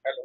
Hello.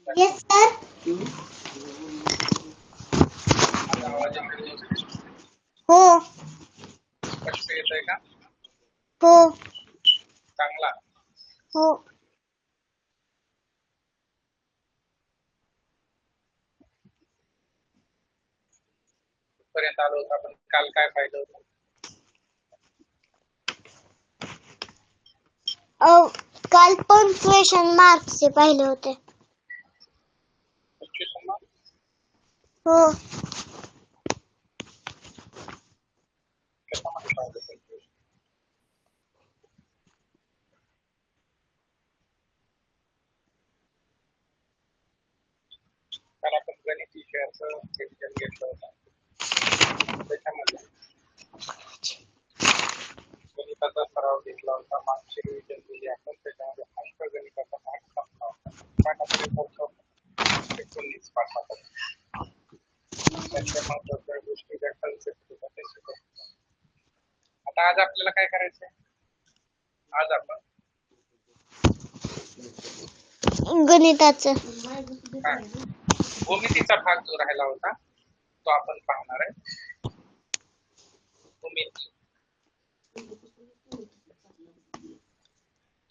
Yes sir. माझा आवाज येतोय व्यवस्थित? हो स्पष्ट येतोय का? हो चांगला. हो. पर्यंत आलो होतो आपण. काल काय पाहिलं होतं? काल पंक्च्युएशन मार्क्सचे पाहिले होते. Punctuation mark? हो कशामध्ये पाहिलं पंक्च्युएशन? काल आपण गणित विषयाचं रिव्हिजन घेतलं होतं. त्याच्यामध्ये गणिताचा सराव घेतला होता. मागची रिव्हिजन दिली आपण. त्याच्यामध्ये अंकगणिताचा भाग संपला होता. पाठापर्यंत पोहोचलो 19 पाठापर्यंत. त्यातल्या महत्त्वाच्या गोष्टी ज्या कन्सेप्ट होत्या ते शिकवतो. आता आज आपल्याला काय करायचंय? आज आपण गणिताचं भूमितीचा भाग जो राहिला होता तो आपण पाहणार आहे. भूमिती.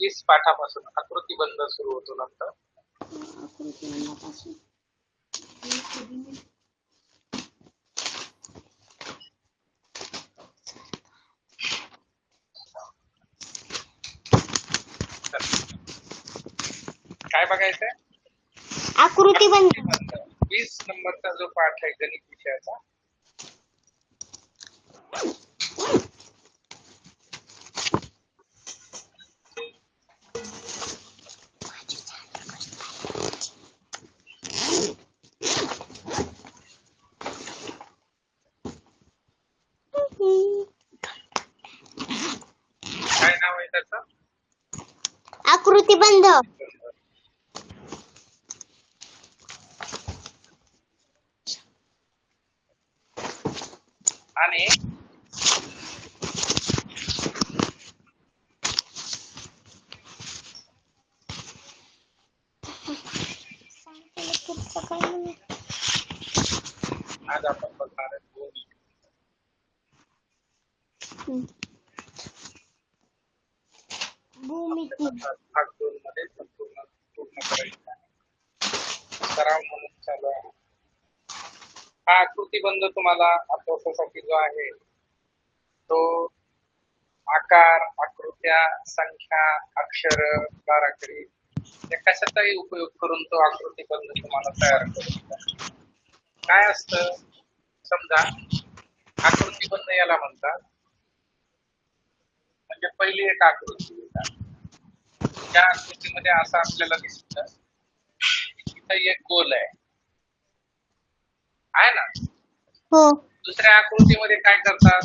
इस पाठापासून आकृतिबंध सुरू होतो. नंतर काय बघायचंय? आकृतिबंध. 20 नंबरचा जो पाठ आहे गणित विषयाचा काय नाव आहे त्याचं? आकृतिबंध. आणि आज आपण बघणार आहे भूमिती. भाग 2 मध्ये पूर्ण करायचं आहे. सराव म्हणून चालू आहे. हा आकृतिबंध तुम्हाला अभ्यासासाठी जो आहे तो आकार, आकृत्या, संख्या, अक्षर, बाराखडी या कशाचाही उपयोग करून तो आकृतिबंध तुम्हाला तयार करायचा. काय असतं? समजा आकृतिबंध याला म्हणतात. म्हणजे पहिली एक आकृती येतात. त्या आकृतीमध्ये असं आपल्याला दिसतं इथं एक गोल आहे ना? हो दुसऱ्या आकृतीमध्ये काय करतात?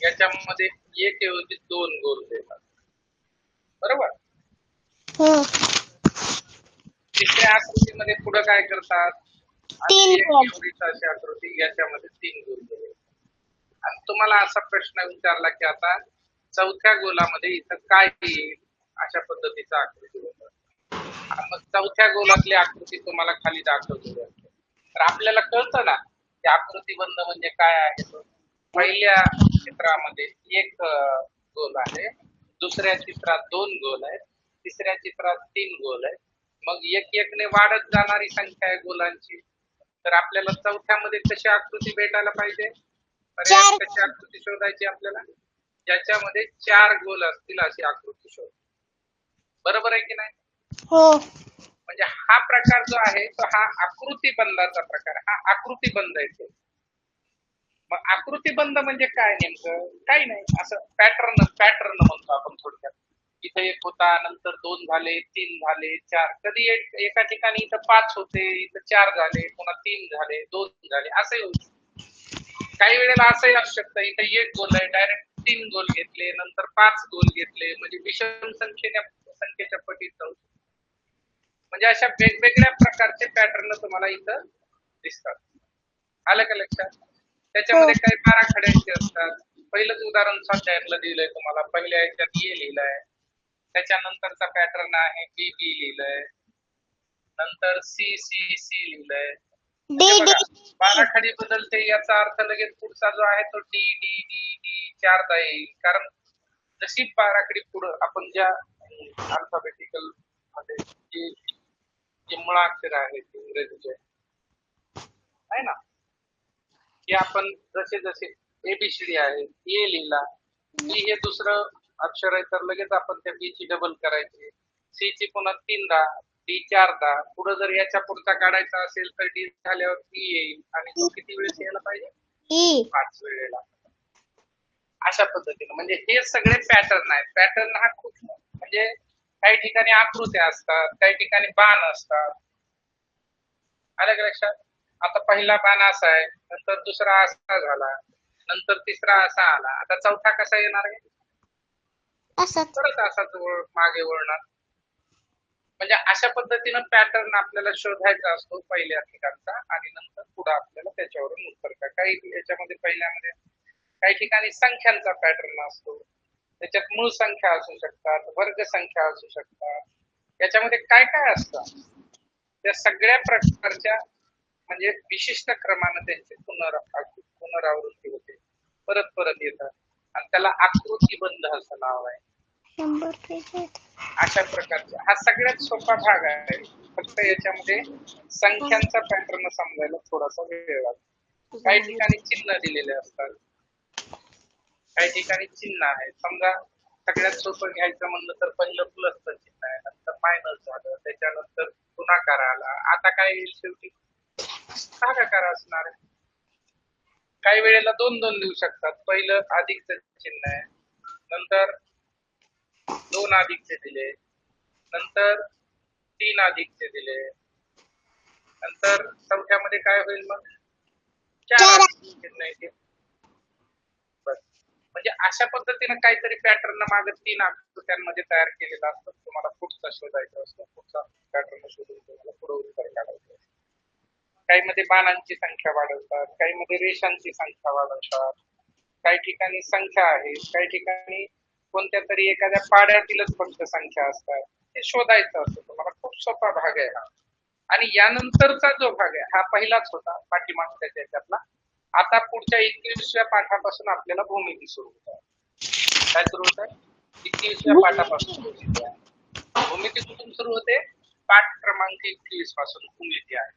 याच्यामध्ये एक ऐवजी 2 गोल देतात. बरोबर? हो. तिसऱ्या आकृतीमध्ये पुढे काय करतात? 3 गोल. एवढीच अशी आकृती, याच्यामध्ये 3 गोल दिले. आणि तुम्हाला असा प्रश्न विचारला की आता चौथ्या गोलामध्ये इथं काय येईल? अशा पद्धतीचा आकृती होता. आणि मग चौथ्या गोलातली आकृती तुम्हाला खाली दाखवली जाते. तर आपल्याला कळतं ना की आकृतिबंध म्हणजे काय आहे. तो पहिल्या चित्रामध्ये एक गोल आहे, दुसऱ्या चित्रात 2 गोल आहेत, तिसऱ्या चित्रात 3 गोल आहेत. मग एक एकने वाढत जाणारी संख्या आहे गोलांची. तर आपल्याला चौथ्यामध्ये कशी आकृती भेटायला पाहिजे? कशी आकृती शोधायची आपल्याला? ज्याच्यामध्ये 4 गोल असतील अशी आकृती शोध. बरोबर आहे की नाही? हो. म्हणजे हा प्रकार जो आहे तो हा आकृतिबंधाचा प्रकार. हा आकृतिबंध आहे. मग आकृतिबंध म्हणजे काय नेमकं? काही नाही, असं पॅटर्न म्हणतो आपण थोडक्यात. इथे एक होता, नंतर 2 झाले, 3 झाले, 4. कधी एका ठिकाणी इथं 5 होते, इथं 4 झाले, पुन्हा 3 झाले, 2 झाले, असंही होतं. काही वेळेला असंही असू शकतं इथे एक गोल आहे, डायरेक्ट 3 गोल घेतले, नंतर 5 गोल घेतले, म्हणजे विषम संख्येच्या पटीत जाऊ. म्हणजे अशा वेगवेगळ्या प्रकारचे पॅटर्न तुम्हाला इथं दिसतात. आलं का लक्षात? त्याच्यामध्ये काही बाराखड्यांचे असतात. पहिलंच उदाहरण स्वाध्यायातलं दिलंय तुम्हाला. पहिल्या याच्यात ए लिहिलंय, त्याच्यानंतरचा पॅटर्न आहे बी लिहिलंय, नंतर सी सी सी लिहिलंय. डी हे डी बघा बाराखडी बदलते याचा अर्थ लगेच पुढचा जो आहे तो डी डी डी डी चारदा येईल. कारण जशी बाराखडी पुढं आपण ज्या अल्फाबेटिकल मध्ये जे मुळाक्षर आहेत इंग्रजीचे आहे ना, की आपण जसे जसे एबीसीडी आहे ए लिहिला, बी हे दुसरं अक्षर आहे तर लगेच आपण त्या बी ची डबल करायची, सी ची पुन्हा 3दा, डी 4दा, पुढे जर याच्या पुढचा काढायचा असेल तर डी झाल्यावर ई येईल आणि तो किती वेळेस यायला पाहिजे? ई 5 वेळेला. अशा पद्धतीने म्हणजे हे सगळे पॅटर्न आहेत. पॅटर्न हा खूप म्हणजे काही ठिकाणी आकृत्या असतात, काही ठिकाणी बाण असतात. आलं का लक्षात? आता पहिला बाण असा आहे, नंतर दुसरा असा झाला, नंतर तिसरा असा आला, आता चौथा कसा येणार आहे? असं परत असाच मागे वळणार. म्हणजे अशा पद्धतीनं पॅटर्न आपल्याला शोधायचा असतो पहिल्या ठिकाणचा आणि नंतर पुढे आपल्याला त्याच्यावरून उत्तर का. काही याच्यामध्ये पहिल्यामध्ये काही ठिकाणी संख्यांचा पॅटर्न असतो, त्याच्यात मूळ संख्या असू शकतात, वर्ग संख्या असू शकतात, याच्यामध्ये काय काय असतं त्या सगळ्या प्रकारच्या म्हणजे विशिष्ट क्रमाने त्यांची पुनरावृत्ती होते, परत परत येतात आणि त्याला आकृतीबंध असं नाव आहे. 100 अशा प्रकारचा हा सगळ्यात सोपा भाग आहे. फक्त याच्यामध्ये संख्यांचा पॅटर्न समजायला थोडासा वेळ लागतो. काही ठिकाणी चिन्ह दिलेले असतात, काही ठिकाणी चिन्ह आहे. समजा सगळ्यात सोपं घ्यायचं म्हणलं तर पहिलं प्लसचं चिन्ह आहे, नंतर मायनस झालं, त्याच्यानंतर गुणाकार आला, आता काय येईल शेवटी भागाकार असणार आहे. काही वेळेला 2-2 देऊ शकतात. पहिलं अधिकचं चिन्ह आहे, नंतर 2 अधिकचे दिले, नंतर 3 अधिकचे दिले, नंतर चौथ्यामध्ये काय होईल मग 4 अधिकचे चिन्ह येतील. म्हणजे अशा पद्धतीने काहीतरी पॅटर्न मागे 3 आकृत्यांमध्ये तयार केलेला असतो. तुम्हाला पुढचा शोधायचा असतो, पुढचा पॅटर्न शोधून तुम्हाला पुढे उत्तर काढायचं असतं. काही मध्ये बाणांची संख्या वाढवतात, काही मध्ये रेषांची संख्या वाढवतात, काही ठिकाणी संख्या आहे, काही ठिकाणी कोणत्या तरी एखाद्या पाड्यातीलच फक्त संख्या असतात. ते शोधायचं असतं तुम्हाला. खूप सोपा भाग आहे हा. आणि यानंतरचा जो भाग आहे हा पहिलाच होता पाठीमागच्या त्याच्यातला. आता पुढच्या 21व्या पाठापासून आपल्याला भूमिती सुरू होत आहे. काय सुरू होत आहे? 21व्या पाठापासून भूमिती आहे. भूमिती कुठून सुरू होते? पाठ क्रमांक 21 पासून भूमिती आहे.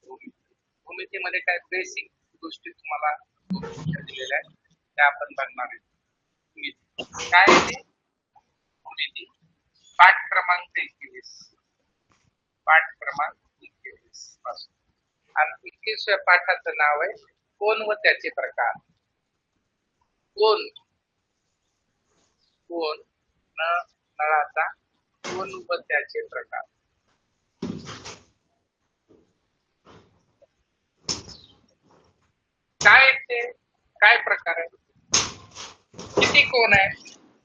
भूमितीमध्ये काय बेसिक गोष्टी तुम्हाला दिलेल्या आहेत त्या आपण बघणार आहे. भूमिती काय आहे ते? भूमिती पाठ क्रमांक 21, पाठ क्रमांक 21 पासून. आणि 21व्या पाठाचं नाव आहे कोन व त्याचे प्रकार. कोन, कोन नळाचा कोन व त्याचे प्रकार. काय ते काय प्रकार आहे? किती कोण आहे?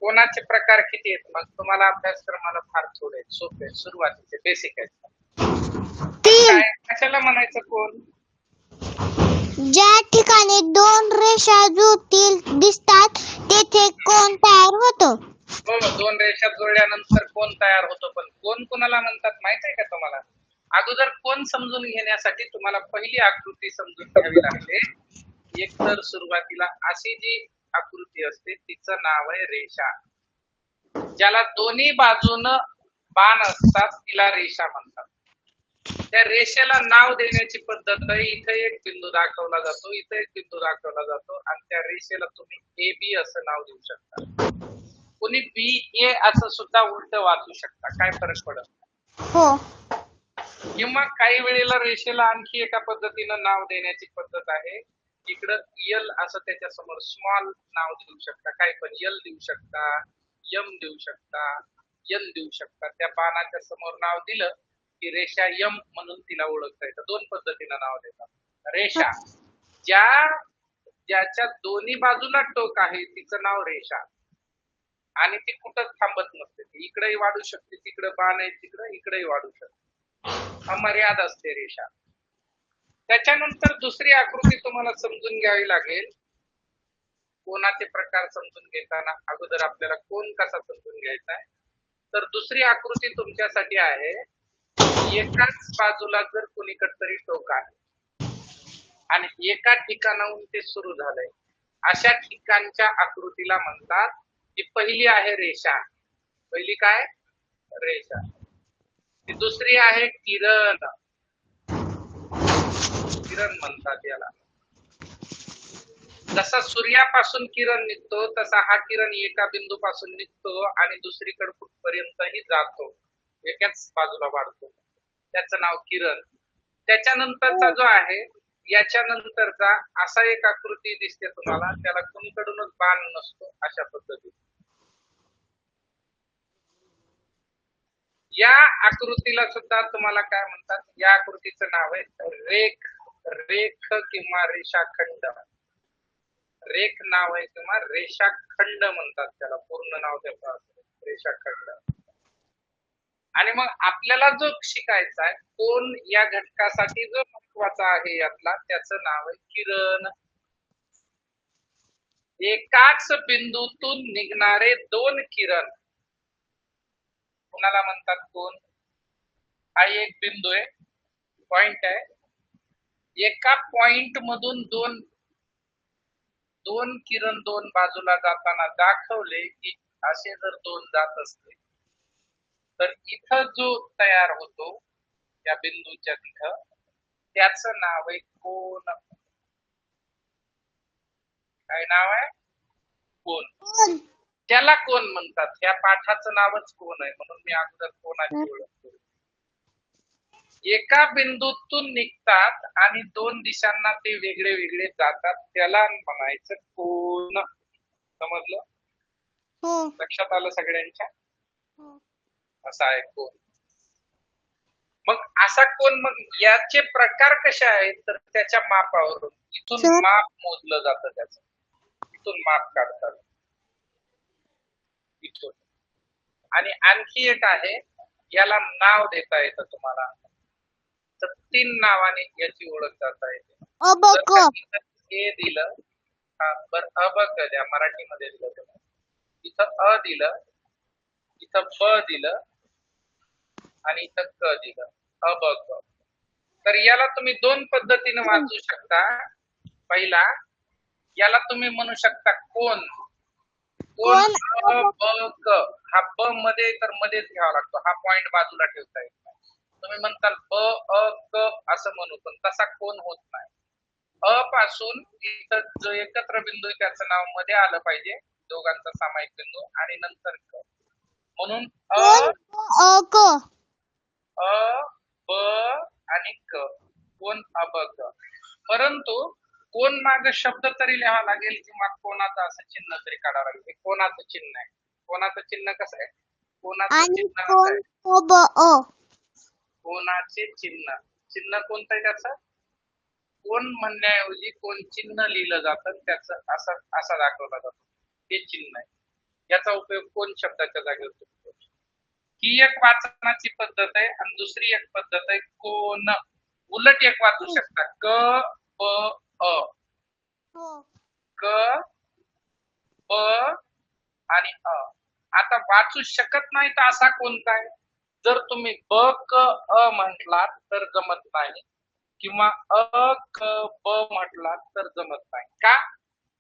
कोणाचे प्रकार किती आहेत? मग तुम्हाला अभ्यासक्रमाला फार थोडे सोपे सुरुवातीचे बेसिक आहेत. काय कशाला म्हणायचं कोण? ज्या ठिकाणी 2 रेषा जुळतील दिसतात तेथे कोन तयार होतो. हो, 2 रेषा जुळल्यानंतर कोण तयार होतो. पण कोण कोणाला म्हणतात माहित आहे का तुम्हाला? अगोदर कोण समजून घेण्यासाठी तुम्हाला पहिली आकृती समजून घ्यावी लागते. एकतर सुरुवातीला अशी जी आकृती असते तिचं नाव आहे रेषा. ज्याला दोन्ही बाजूनं बाण असतात तिला रेषा म्हणतात. त्या रेषेला नाव देण्याची पद्धत आहे. इथे एक बिंदू दाखवला जातो, इथे एक बिंदू दाखवला जातो आणि त्या रेषेला तुम्ही ए बी असं नाव देऊ शकता. कोणी बी ए असं सुद्धा उलट वाचू शकता, काय फरक पडत नाही. हो. किंवा काही वेळेला रेषेला आणखी एका पद्धतीनं नाव देण्याची पद्धत आहे. इकडं यल असं त्याच्या समोर स्मॉल नाव देऊ शकता, काही पण यल देऊ शकता, यम देऊ शकता, यन देऊ शकता. त्या बाणाच्या समोर नाव दिलं की रेषा यम म्हणून तिला ओळखता येतं. 2 पद्धतीनं नाव देतात. रेषा ज्याच्या दोन्ही बाजूला टोक आहे तिचं नाव रेषा आणि ती कुठंच थांबत नसते. ती इकडेही वाढू शकते, तिकडे बाण आहे तिकडे इकडेही वाढू शकते. अमर्याद असते रेषा. त्याच्यानंतर दुसरी आकृती तुम्हाला समजून घ्यावी लागेल. कोणाचे प्रकार समजून घेताना अगोदर आपल्याला कोण कसा समजून घ्यायचा आहे. तर दुसरी आकृती तुमच्यासाठी आहे एकाच बाजूला जर कोणीकडे तरी टोक आहे आणि एका ठिकाणाहून ते सुरू झालंय, अशा ठिकाणच्या आकृतीला म्हणतात की पहिली आहे रेषा. पहिली काय? रेषा. ती दुसरी आहे किरण. किरण म्हणतात याला. जसा सूर्यापासून किरण निघतो तसा हा किरण एका बिंदूपासून निघतो आणि दुसरीकडे कुठपर्यंतही जातो, एकाच बाजूला वाढतो, त्याचं नाव किरण. त्याच्यानंतरचा जो आहे, याच्या नंतरचा असा एक आकृती दिसते तुम्हाला, त्याला कुणीकडूनच बाण नसतो, अशा पद्धतीने. या आकृतीला सुद्धा तुम्हाला काय म्हणतात? या आकृतीचं नाव आहे रेख. रेख किंवा रेषाखंड. रेख नाव आहे किंवा रेषाखंड म्हणतात त्याला, पूर्ण नाव त्याचं रेषाखंड. आणि मग आपल्याला जो शिकायचा आहे कोण या घटकासाठी जो महत्वाचा आहे यातला, त्याचं नाव आहे किरण. एकाच बिंदूतून निघणारे दोन किरण कुणाला म्हणतात? कोण. हा एक बिंदू आहे, पॉइंट आहे. एका पॉइंट मधून दोन दोन किरण दोन बाजूला जाताना दाखवले की असे जर दोन जात असते तर इथं जो तयार होतो या बिंदूच्या तिथं, त्याचं नाव आहे कोन. काय नाव आहे? कोन. त्याला कोन म्हणतात. या पाठाचं नावच कोन आहे, म्हणून मी अगोदर कोनाची ओळख करू. एका बिंदूतून निघतात आणि दोन दिशांना ते वेगळे वेगळे जातात, त्याला म्हणायचं कोन. समजलं? लक्षात आलं सगळ्यांच्या? असा आहे कोन. मग असा कोन, मग याचे प्रकार कसे आहेत तर त्याच्या मापावरून, इथून माप मोजलं जातं त्याचं, इथून माप काढतात इथून. आणि आणखी एक आहे, याला नाव देता येतं तुम्हाला, तर 3 नावाने याची ओळख करता येते. हे दिलं, बरं अबक द्या, मराठीमध्ये दिलं तुम्ही. इथं अ दिलं, इथं ब दिलं आणि इथं क दिलं, अबक. तर याला तुम्ही दोन पद्धतीने वाचू शकता. पहिला, याला तुम्ही म्हणू शकता कोन. कोन अ ब क. हा ब मध्ये तर मध्येच घ्यावा लागतो, हा पॉइंट बाजूला ठेवता येत नाही. तुम्ही म्हणताल ब अ क असं म्हणू, पण तसा कोन होत नाही. अ पासून इथं जो एकत्र बिंदू आहे त्याचं नाव मध्ये आलं पाहिजे, दोघांचा सामायिक बिंदू, आणि नंतर क. म्हणून अ ब आणि क, कोन अबक. परंतु कोन माग शब्द तरी लिहावा लागेल किंवा कोणाचं असं चिन्ह तरी काढावं लागेल. हे कोणाचं चिन्ह आहे. कोणाचं चिन्ह कसं आहे? कोणाचं चिन्ह असं आहे, कोणाचे चिन्ह. चिन्ह कोणतं आहे त्याचं? कोण म्हणण्याऐवजी कोण चिन्ह लिहिलं जातं, त्याचं असं असा दाखवला जातो, हे चिन्ह आहे. याचा उपयोग कोण शब्दाच्या जागेवर होतो. ही एक वाचनाची पद्धत आहे. आणि दुसरी एक पद्धत आहे कोन. उलट एक वाचू शकता, क प अ. क प आणि अ. आता वाचू शकत नाही तर असा कोणता आहे? जर तुम्ही ब क अ म्हटलात तर जमत नाही, किंवा अ क ब म्हटलात तर जमत नाही. का?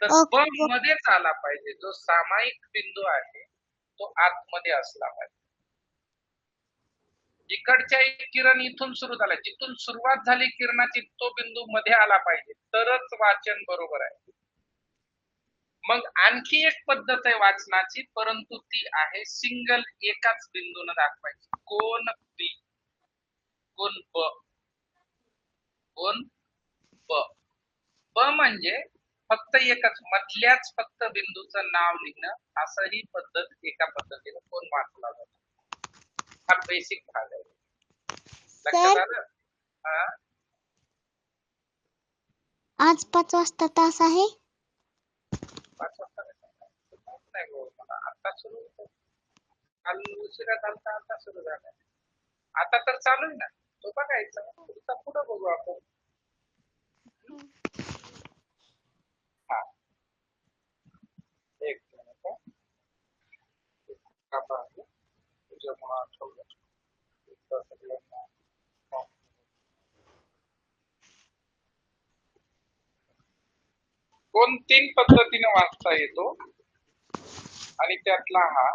तर ब मध्येच आला पाहिजे. जो सामायिक बिंदू आहे तो आतमध्ये असला पाहिजे. इकडच्या किरण इथून सुरू झाला, जिथून सुरुवात झाली किरणाची तो बिंदू मध्ये आला पाहिजे, तरच वाचन बरोबर आहे. मग आणखी एक पद्धत आहे वाचनाची, परंतु ती आहे सिंगल, एकाच बिंदूने दाखवायची. कोन बी, कोन ब, कोन ब. ब म्हणजे फक्त एकच, मधल्याच फक्त बिंदूचं नाव लिहिणं, असंही पद्धत एका पद्धतीने कोन वाचला जातो. हा बेसिक भाग आहे. लक्षात आलं? आज 5 वाजता तास आहे. 5 वाजता नाही हो, मला आता सुरू होतं. काल उशिरा झालता, आता सुरू झाला. आता तर चालू आहे ना, तो बघायचा. पुढचा पुढं बघू आपण. हा, एक मिनिट. तुझ्या मुळे आठवलं. सुद्धा सगळ्यांना. कोण 3 पद्धतीने वाचता येतो आणि त्यातला हा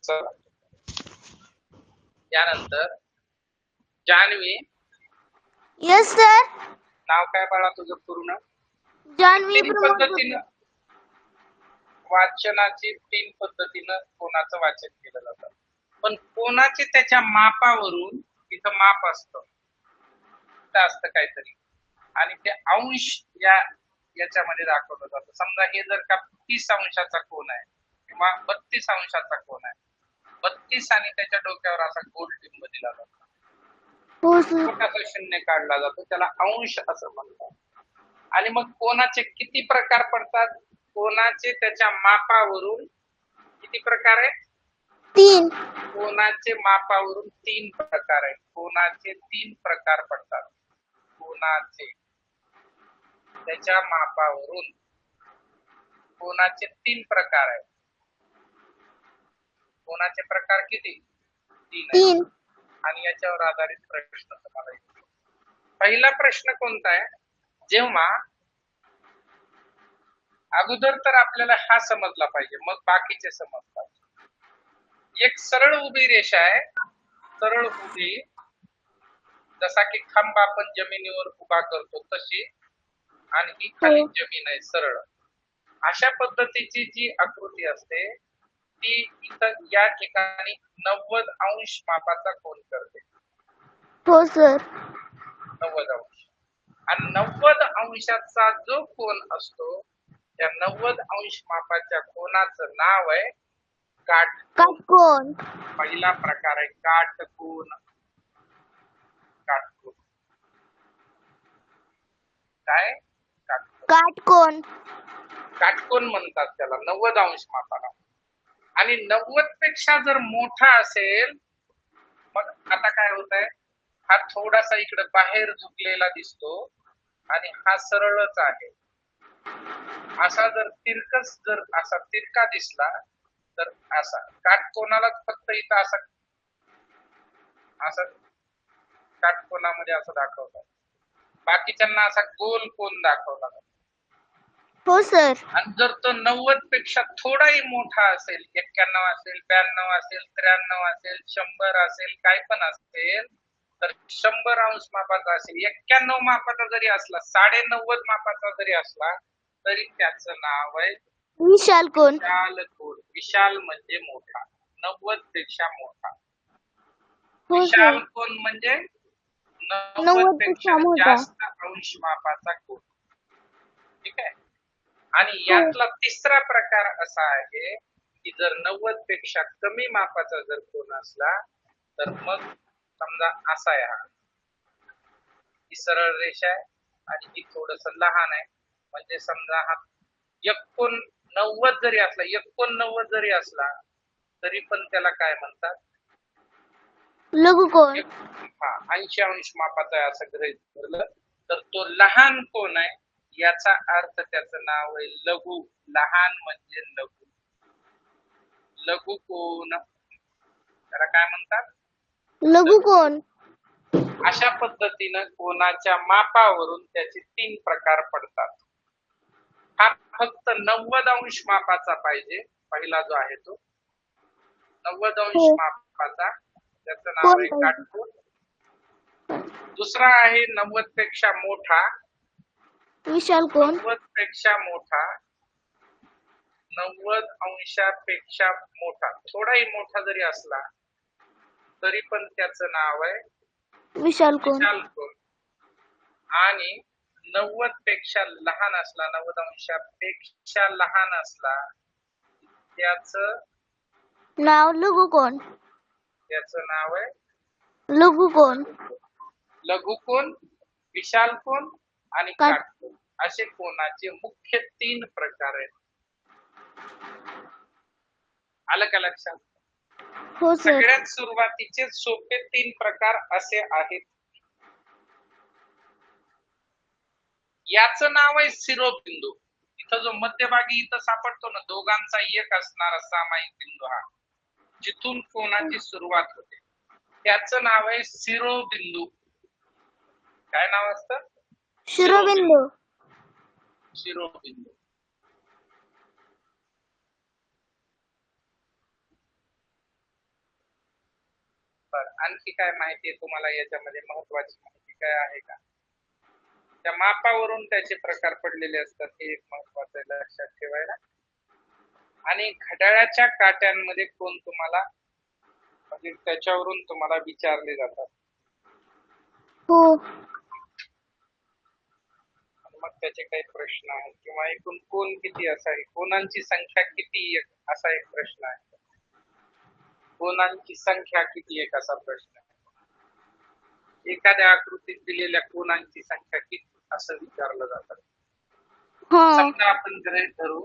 चला. त्यानंतर जान्हवी, यस सर. नाव काय बाळा तुझं पूर्ण? जान्हवी 3 प्रमोद पद्धतीनं वाचनाची 3 पद्धतीनं कोणाचं वाचन केलं जातं, पण कोणाचे त्याच्या मापावरून इथं माप असतं काहीतरी आणि ते अंश याच्यामध्ये दाखवलं जातं. समजा हे जर का 30 अंशाचा कोन आहे किंवा 32 अंशाचा कोन आहे, 32 आणि त्याच्या डोक्यावर असा गोल टिंब दिला जातो, हो सर. छोटासा शून्य काढला जातो, त्याला अंश असं म्हणतात. आणि मग कोनाचे किती प्रकार पडतात? कोनाचे त्याच्या मापावरून किती प्रकार आहेत? 3. कोनाचे मापावरून 3 प्रकार आहेत. कोनाचे 3 प्रकार पडतात. कोनाचे त्याच्या मापावरून कोनाचे 3 प्रकार आहेत. कोनाचे प्रकार किती? 3 आहेत. आणि याच्यावर आधारित प्रश्न तुम्हाला येतो. पहिला प्रश्न कोणता आहे? जेव्हा अगोदर तर आपल्याला हा समजला पाहिजे, मग बाकीचे समजतात. एक सरळ उभी रेषा आहे, सरळ उभी, जसा की खांब आपण जमिनीवर उभा करतो तशी, आणि ही खाली जमीन आहे सरळ. अशा पद्धतीची जी आकृती असते ती इथं या ठिकाणी 90 अंश मापाचा कोन करते. हो सर. 90 अंश. आणि 90 अंशाचा जो कोन असतो त्या 90 अंश मापाच्या कोनाचं नाव आहे काटकोन. पहिला प्रकार आहे काटकोन. काटकोन काय? काटकोन. काटकोन म्हणतात त्याला 90 अंश मापाला. आणि 90 पेक्षा जर मोठा असेल, मग आता काय होत आहे, हा थोडासा इकडे बाहेर झुकलेला दिसतो आणि हा सरळच आहे. असा जर असा तिरका दिसला तर असा काटकोनाला फक्त इथं असं काटकोनामध्ये असं दाखवतात. बाकीच्यांना असा गोल कोन दाखवला. हो सर. आणि जर तो 90 पेक्षा थोडाही मोठा असेल, 91 असेल, 92 असेल, 93 असेल, 100 असेल, काय पण असेल, तर 100 अंश मापाचा असेल, 91 मापाचा जरी असला, 90.5 मापाचा जरी असला, तरी त्याचं नाव आहे विशाल कोन. विशाल कोन. विशाल म्हणजे मोठा, 90 पेक्षा मोठा. हो विशाल सर. कोन म्हणजे 90 90 पेक्षा पेक्षा मोठा. जास्त अंश मापाचा कोन. ठीक आहे. आणि यातला तिसरा प्रकार असा आहे की जर 90 पेक्षा कमी मापाचा जर कोन असला तर मग समजा असा आहे, हा ही सरळ रेषा आहे आणि ही थोडस लहान आहे, म्हणजे समजा हा 89 जरी असला, 89 जरी असला तरी पण त्याला काय म्हणतात? लघुकोन. हा 80 अंश मापाचा आहे असं गृहीत धरलं तर तो लहान कोन आहे. याचा अर्थ त्याचं नाव आहे लघु. लहान म्हणजे लघु. लघु कोन त्याला काय म्हणतात? लघुकोन. अशा पद्धतीनं कोनाच्या मापावरून त्याचे 3 प्रकार पडतात. हा फक्त 90 अंश मापाचा पाहिजे, पहिला जो आहे तो 90 अंश मापाचा, त्याचं नाव आहे काटकोन. दुसरा आहे 90 पेक्षा मोठा, विशाल कोन. 90 पेक्षा मोठा, 90 अंशापेक्षा मोठा, थोडाही मोठा जरी असला तरी पण त्याचं नाव आहे विशाल कोन. विशाल कोन. आणि 90 पेक्षा लहान असला, 90 अंशापेक्षा लहान असला, त्याचं नाव लघुकोन. त्याचं नाव आहे लघुकोन. लघुकोन, विशाल कोन आणि काटकोन. असे कोनाचे मुख्य 3 प्रकार आहेत. आलं का लक्षात? हो सर. सगळ्यात सुरुवातीचे सोपे 3 प्रकार असे आहेत. याचं नाव आहे शिरोबिंदू. इथं जो मध्यभागी इथं सापडतो ना दोघांचा एक असणारा सामायिक बिंदू हा जिथून कोणाची सुरुवात होते त्याचं नाव आहे शिरोबिंदू. काय नाव असतं? शिरोबिंदू. शिरोबिंदू. आणखी काय माहिती आहे तुम्हाला याच्यामध्ये महत्वाची माहिती काय आहे का? त्या मापावरून त्याचे प्रकार पडलेले असतात हे एक महत्वाचं आहे लक्षात ठेवायला. आणि घड्याळाच्या काट्यांमध्ये कोण तुम्हाला म्हणजे त्याच्यावरून तुम्हाला विचारले जातात. हो. मग त्याचे काही प्रश्न आहेत किंवा एकूण कोण किती असावी, कोणांची संख्या किती असा एक प्रश्न आहे. कोणांची संख्या किती एक असा प्रश्न आहे. एखाद्या आकृतीत दिलेल्या कोणांची संख्या किती असं विचारलं जातं. समजा आपण गृहीत धरू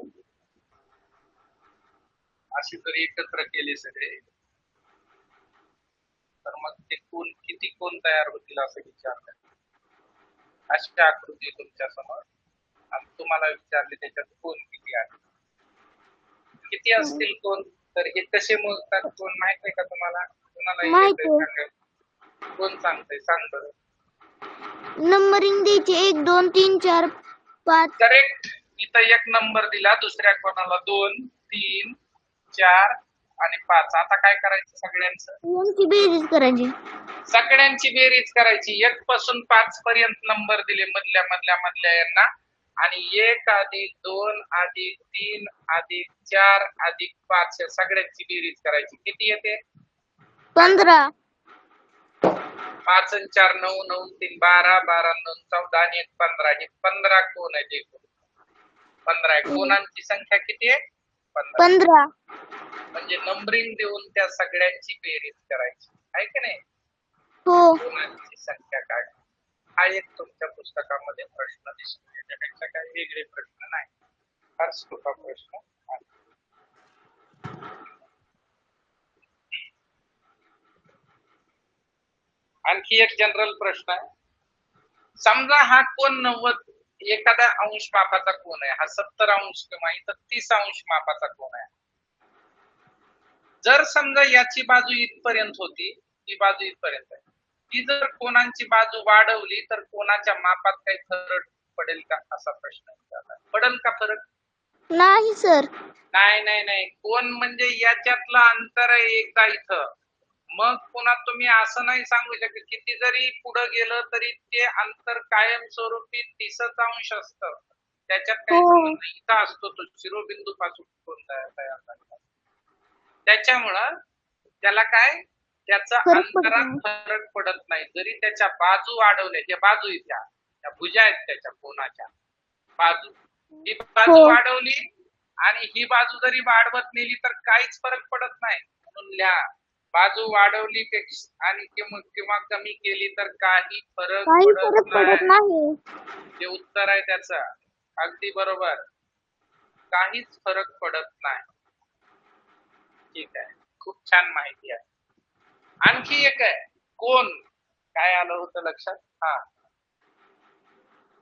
अशी जर एकत्र केले सगळे तर मग ते कोण किती कोण तयार होतील असं विचारलं. अशी आकृती तुमच्या समोर आणि तुम्हाला विचारले त्याच्यात कोण किती आहे, किती असतील कोण, तर हे कसे मोजतात कोण माहित आहे का तुम्हाला? कोणाला कोण सांगतंय? सांग बरं. नंबरिंग द्यायची 1 2 3 4 5. करेक्ट. इथं एक नंबर दिला, दुसऱ्या कोणाला 2 3 4 आणि 5. आता काय करायचं? सगळ्यांची बेरीज करायची. सगळ्यांची बेरीज करायची. 1 पासून 5 पर्यंत नंबर दिले मधल्या यांना आणि 1 अधिक 2 अधिक 3 अधिक 4 अधिक 5 या सगळ्यांची बेरीज करायची. किती येते? 15. 5 आणि 4 9 9 3 12 12 9 14 आणि 1 15. हे 15 कोण आहेत एकूण? 15 आहे. कोणांची संख्या किती आहे? 15. म्हणजे नंबरिंग देऊन त्या सगळ्यांची बेरीज करायची आहे की नाही? हो. कोणांची संख्या काय? हा एक तुमच्या पुस्तकामध्ये प्रश्न दिसतो. याच्यापेक्षा काही वेगळे प्रश्न नाही. फार सोपा प्रश्न आहे. आणखी एक जनरल प्रश्न आहे. समजा हा कोण 90 एखाद्या अंश मापाचा कोण आहे, हा 70 अंश किंवा इथं 30 अंश मापाचा कोण आहे. जर समजा याची बाजू इथपर्यंत होती, ही बाजू इथपर्यंत आहे, ती जर कोणाची बाजू वाढवली तर कोणाच्या मापात काही फरक पडेल का असा प्रश्न विचारला. पडेल का फरक? नाही सर. नाही. कोण म्हणजे याच्यातलं अंतर आहे एकदा इथं, मग पुन्हा तुम्ही असं नाही सांगू शकत किती जरी पुढे गेलं तरी ते अंतर कायमस्वरूपी 30 अंश असतं. त्याच्यात काही संबंध इथं असतो तो शिरोबिंदू पासून कोण तयार झाला. त्याच्यामुळं त्याला काय त्याचा अंतरात फरक पडत नाही. जरी त्याच्या बाजू वाढवल्या, ज्या बाजू इथ्या त्या भुजा आहेत त्याच्या कोणाच्या बाजू, ही बाजू वाढवली आणि ही बाजू जरी वाढवत नेली तर काहीच फरक पडत नाही. म्हणून लिहा बाजू वाढवली आणि किंवा कमी केली तर काही फरक पडत नाही. जे उत्तर आहे त्याचं अगदी बरोबर. काहीच फरक पडत नाही. ठीक आहे, खूप छान माहिती आहे. आणखी एक आहे कोण. काय आलं होतं लक्षात?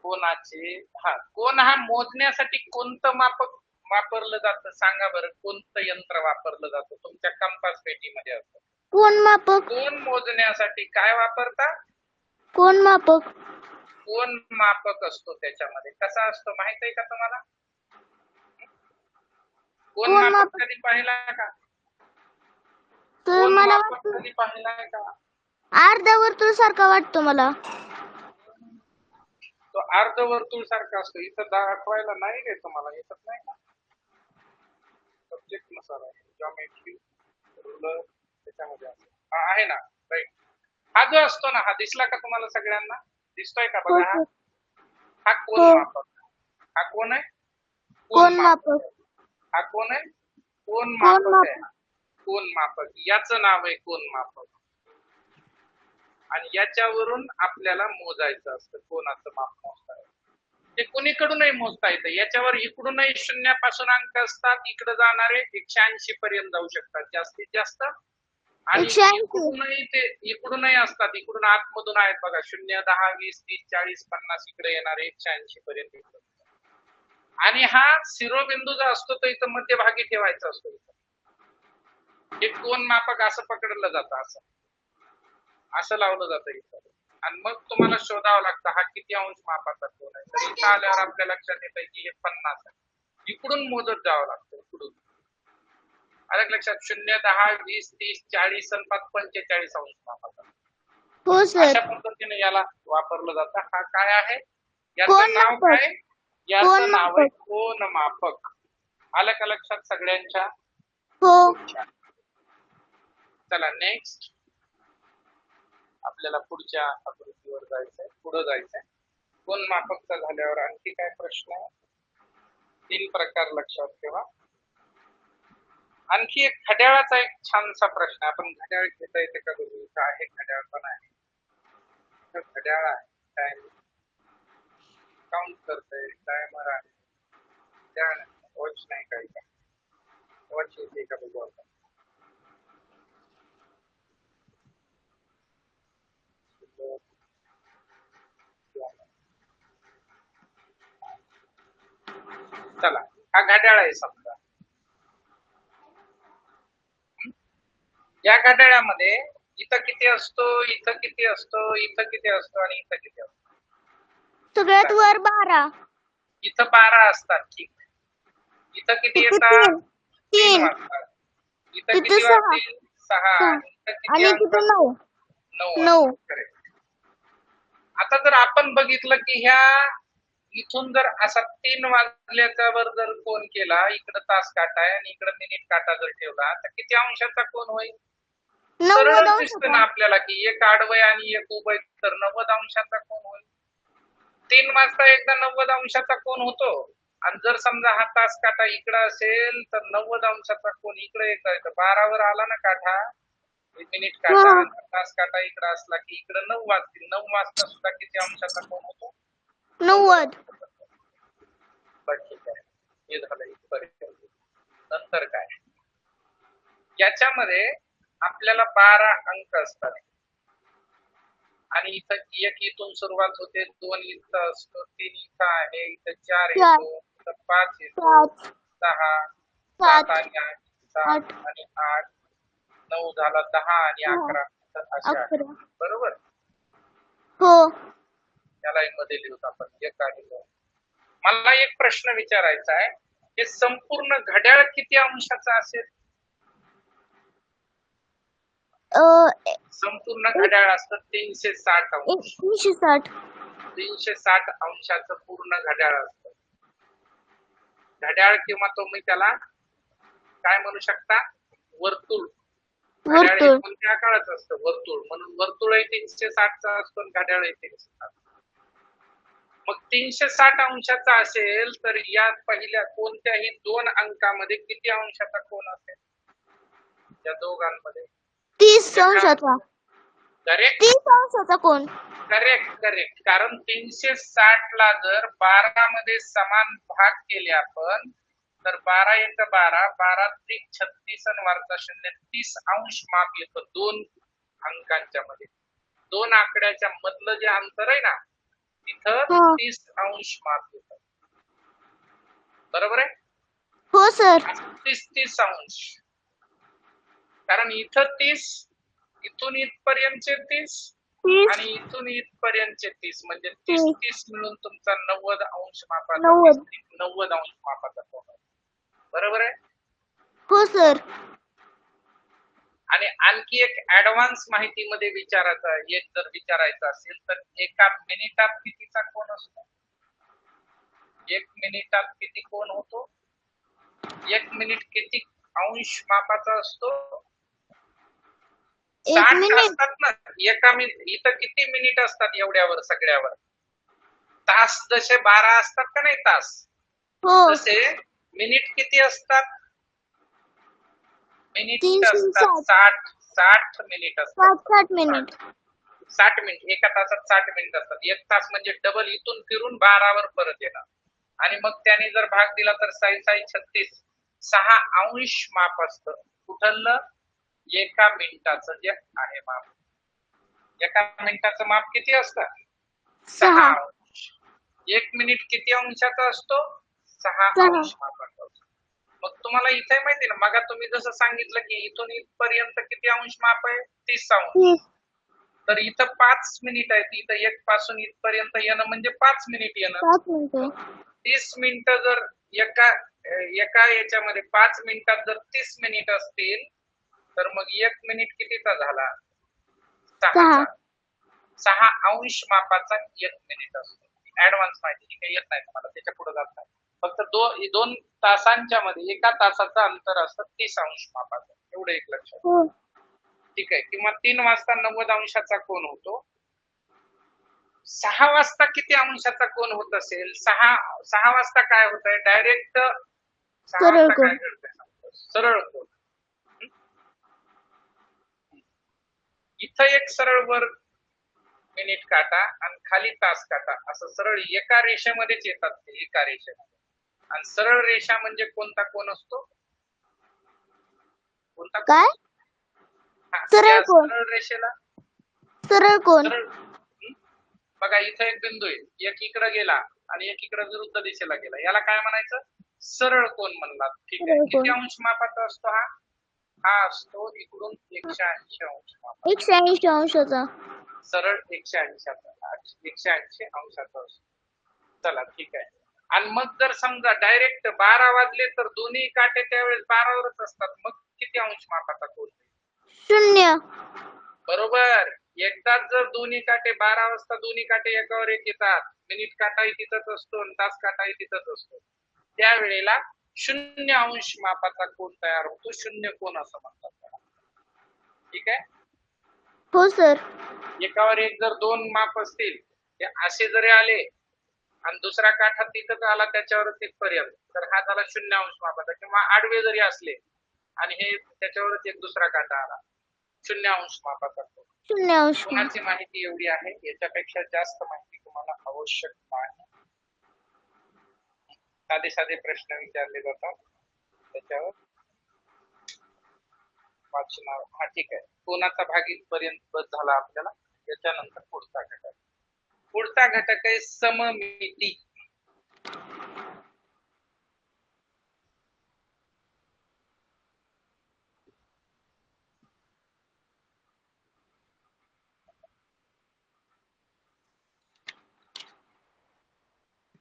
कोणाचे कोण हा मोजण्यासाठी कोणतं मापक वापरलं जातं सांगा बरं. कोणतं यंत्र वापरलं जातं? तुमच्या कंपास पेटीमध्ये असतं कोण मापक. कोण मोजण्यासाठी काय वापरता? कोण मापक. कोण मापक असतो त्याच्यामध्ये. कसा असतो माहित आहे का तुम्हाला? कोण मापक कधी पाहिला का? तर मला कधी पाहिलाय का? अर्धवर्तुळ सारखा वाटतो मला. तो अर्धवर्तुळ सारखा असतो. इथं दाखवायला नाही रे तुम्हाला, येतच नाही का? सब्जेक्ट नुसार आहे. जॉमेट्री रुलर त्याच्यामध्ये आहे ना. राईट. हा जो असतो ना, हा दिसला का तुम्हाला सगळ्यांना? दिसतोय का बघा? हा कोण मापक. हा कोण आहे? कोण मापक. हा कोण आहे? कोण मापक आहे. कोण मापक याचं नाव आहे कोण मापक. आणि याच्यावरून आपल्याला मोजायचं असतं कोणाचं माप मोजता येतं. ते कोणीकडूनही मोजता येतं. याच्यावर इकडूनही 0 पासून अंक असतात, इकडे जाणारे 180 पर्यंत जाऊ शकतात जास्तीत जास्त. आणि इकडूनही असतात, इकडून आतमधून आहेत बघा 0 10 20 30 40 50 इकडे येणारे 180 पर्यंत. आणि हा शिरोबिंदू जो असतो तो इथं मध्यभागी ठेवायचा असतो. हे कोन मापक असं पकडलं जातं, असं लावलं जातं इथं. आणि मग तुम्हाला शोधावं लागतं हा किती अंश मापाचा कोन आहे. तर इथं आल्यावर आपल्या लक्षात येतं की हे 50 आहे. इकडून मोजत जावं लागतं, इकडून. अलग लक्षात 0, 10, 20, 30, 40 आणि 45 अंश मापाचा. हो सर. अशा पद्धतीने याला वापरलं जातं. हा काय आहे, याचं कोन नाव मापक. काय? याचं कोन नाव आहे मापक. कोन मापक. आलं का लक्षात सगळ्यांच्या? हो. चला नेक्स्ट आपल्याला पुढच्या आकृतीवर जायचंय, पुढे जायचंय. कोन मापकचा झाल्यावर आणखी काय प्रश्न आहे? 3 प्रकार लक्षात ठेवा. आणखी एक घड्याळाचा एक छानसा प्रश्न आहे. आपण घड्याळ घेता येते का बघू? आहे घड्याळ पण आहे. घड्याळ आहे, टाइम काउंट करतंय, टायमर आहे, घड्याळ वॉच नाही काही का, वॉच येते का बघू आपण. चला हा घड्याळ आहे समजा. या घड्याळामध्ये इथं किती असतो, इथं किती असतो, इथं किती असतो आणि इथं किती असतो? सगळ्यात वर 12. इथं 12 असतात. ठीक. इथं किती तिथे येतात? 3 3. वाजतात. इथं तिथे किती 6. वाजतील? 6. इथं किती आणि अंक तिथे असतात? 9. 9 9. वाजतात. करेक्ट. आता जर आपण बघितलं की ह्या इथून जर असा 3 वाजल्याचा वर जर कोन केला, इकडं तास काटा आहे आणि इकडं मिनिट काटा जर ठेवला, तर किती अंशाचा कोन होईल? 90 सरळच दिसतं ना अंशाचा. आपल्याला की एक आडवं आणि एक उभं, तर 90 अंशाचा कोन होईल. 3 वाजता एकदा 90 अंशाचा कोन होतो. आणि जर समजा हा तास काटा इकडं असेल तर 90 अंशाचा कोन इकडे एकदा येतो. 12 वर आला ना काठा, मिनिट काटा, हा. आणि तास काटा इकडे असला की इकडे 9 वाजतील. 9 वाजता सुद्धा किती अंशाचा कोन होतो? 90. ठीक आहे, हे झालं इथपर्यंत. नंतर काय, याच्यामध्ये आपल्याला 12 अंक असतात आणि इथं एक इथून सुरुवात होते, 2 इथं असतो, 3 इथं आहे, इथं 4 येतो, इथं 5 येतो, 5, 6, 7 7, आणि 8, 7 8, आणि 8, 9 झाला, 10 आणि 11 असे आहे. 11. बरोबर. हो. त्याला मध्ये लिहूत आपण एक आणि 2. मला एक प्रश्न विचारायचा आहे, हे संपूर्ण घड्याळ किती अंशाचं असेल? संपूर्ण घड्याळ असतं 360 अंश. 360. 360 अंशाचं पूर्ण घड्याळ असतं. घड्याळ किंवा तुम्ही त्याला काय म्हणू शकता? वर्तुळ. घड्याळ हे कोणत्या आकाराचं असतं? वर्तुळ. म्हणून वर्तुळ 360चा असतो आणि घड्याळ 360. मग 360 अंशाचा असेल तर या पहिल्या कोणत्याही 2 अंकामध्ये किती अंशाचा कोन असेल? या दोघांमध्ये 30 अंशाचा. करेक्ट. 30 अंशाचा कोन. करेक्ट. कारण 360 ला जर 12 मध्ये समान भाग केले आपण, तर 12 × 12, 12 त्रिक 36 आणि वरचा 0, 30 अंश माप येतं 2 अंकांच्या मध्ये. 2 आकड्याच्या मधलं जे अंतर आहे ना, तिथं 30 अंश माप येतं. बरोबर आहे? हो सर. 30 अंश. कारण इथं 30, इथून इथपर्यंतचे 30 आणि इथून इथपर्यंतचे 30, म्हणजे 30 मिळून तुमचा 90 अंश मापाचा 90 अंश मापाचा कोन आहे. बरोबर आहे? हो सर. आणि आणखी एक ऍडव्हान्स माहितीमध्ये एक जर विचारायचं असेल तर एका मिनिटात कितीचा कोन असतो? 1 मिनिटात किती कोन होतो? 1 मिनिट किती अंश मापाचा असतो? 60 असतात ना एका मिनिट. इथं किती मिनिट असतात एवढ्यावर सगळ्यावर? तास जसे 12 असतात का नाही तास, तसे मिनिट किती असतात? मिनिट असतात 60 मिनिट असतात. 60 मिनिट. एका तासात 60 मिनिट असतात. 1 तास म्हणजे डबल, इथून फिरून 12 वर परत येणार. आणि मग त्याने जर भाग दिला तर 36 6 अंश माप असतं. कुठलं? एका मिनिटाचं जे आहे माप. एका मिनिटाचं माप किती असतं? 6 अंश. 1 मिनिट किती अंशाचा असतो? 6 6 अंश मापाचा असतो. मग तुम्हाला इथे माहिती ना, मग तुम्ही जसं सांगितलं की इथून इथपर्यंत किती अंश माप आहे, 30 अंश. 30 तर इथं 5 मिनिट आहेत, इथं 1 पासून इथपर्यंत येणं म्हणजे 5 मिनिट येणं. 5 मिनिटं 30 मिनिटं जर एका एका याच्यामध्ये 5 मिनिटात जर 30 मिनिट असतील तर मग 1 मिनिट कितीचा झाला, 6चा. 6 अंश मापाचा 1 मिनिट असतो. ऍडव्हान्स माहिती ही काही येत नाही तुम्हाला, त्याच्या पुढे जात नाही. फक्त 2 तासांच्या मध्ये एका तासाचं अंतर असतं 30 अंश मापाचं, एवढं एक लक्षात. हो ठीक आहे. किंवा 3 वाजता 90 अंशाचा कोन होतो. 6 वाजता किती अंशाचा कोन होत असेल, 6 वाजता काय होत आहे, डायरेक्ट 6 सरळ वाजता कोन. काय घडतंय, सरळ कोन. इथं एक सरळ वर मिनिट काटा आणि खाली तास काटा, असं सरळ एका रेषेमध्येच येतात ते, एका रेषेमध्ये. आणि सरळ रेषा म्हणजे कोणता कोन असतो, कोणता कोन? काय हा, सरळ या कोन. सरळ रेषेला सरळ कोन. सरळ. बघा इथं एक बिंदू आहे, एक इकडे गेला आणि एक इकडे विरुद्ध दिशेला गेला, याला काय म्हणायचं, सरळ कोन म्हणला. ठीक आहे. सरळ किती कोन. अंश मापाचा असतो हा, हा असतो इकडून 180 अंश मापाचा. 180 अंशाचा. सरळ 180 अंशाचा असतो. चला ठीक आहे. आणि मग जर समजा डायरेक्ट 12 वाजले तर दोन्ही काटे त्यावेळेस 12 वरच असतात, मग किती अंश मापाचा कोन? 0. बरोबर. एकदाच जर दोन्ही काटे 12 वाजता दोन्ही काटे एकावर एक येतात, मिनिट काटाही तिथंच असतो आणि तास काटाही तिथंच असतो, त्यावेळेला 0 अंश मापाचा कोन तयार होतो, 0 कोन असं म्हणतात त्याला. ठीक आहे. हो सर. एकावर एक जर 2 माप असतील, ते असे जरी आले आणि दुसरा काठा तिथंच आला त्याच्यावर तिथपर्यंत, तर हा झाला 0 अंश मापाचा. किंवा आडवे जरी असले आणि हे त्याच्यावरच एक दुसरा काटा आला, 0 अंश मापाचा कोन. 0 अंश. कोणाची माहिती एवढी आहे, याच्यापेक्षा जास्त माहिती तुम्हाला आवश्यक नाही. साधे साधे प्रश्न विचारले जातात त्याच्यावर वाचणार. हा ठीक आहे. कोणाचा भाग इथपर्यंत बस झाला आपल्याला. याच्यानंतर पुढचा घटक, पुढचा घटक आहे सममिती.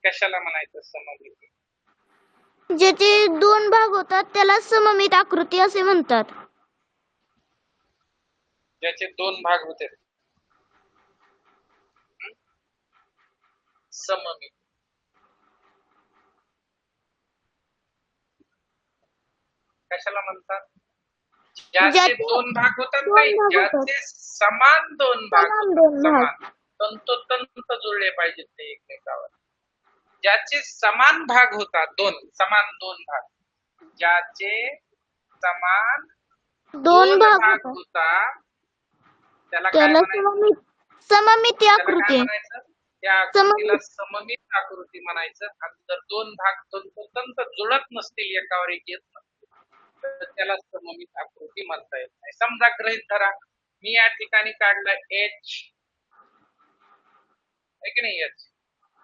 कशाला म्हणायचं सममिती? ज्याचे 2 भाग होतात त्याला सममित आकृती असे म्हणतात. ज्याचे 2 भाग होते सममिती. कशाला म्हणतात? ज्याचे 2 भाग होतात नाही, ज्याचे समान 2 भाग समान 2 भाग. तंतोतंत जुळले पाहिजेत ते एकमेकावर. ज्याचे समान भाग होतात, समान 2 भाग, ज्याचे समान 2 भाग भाग होतात होतात त्याला काय त्याला म्हणायचं? सममिती त्याला काय आकृती. म्हणायचं? त्या आकृतीला सममित आकृती म्हणायचं. आणि जर 2 भाग तंतोतंत जुळत नसतील, एकावर एक येत नसतील, तर त्याला सममित आकृती म्हणता येत नाही. समजा गृहीत धरा, मी या ठिकाणी काढलं H, आहे की नाही, H,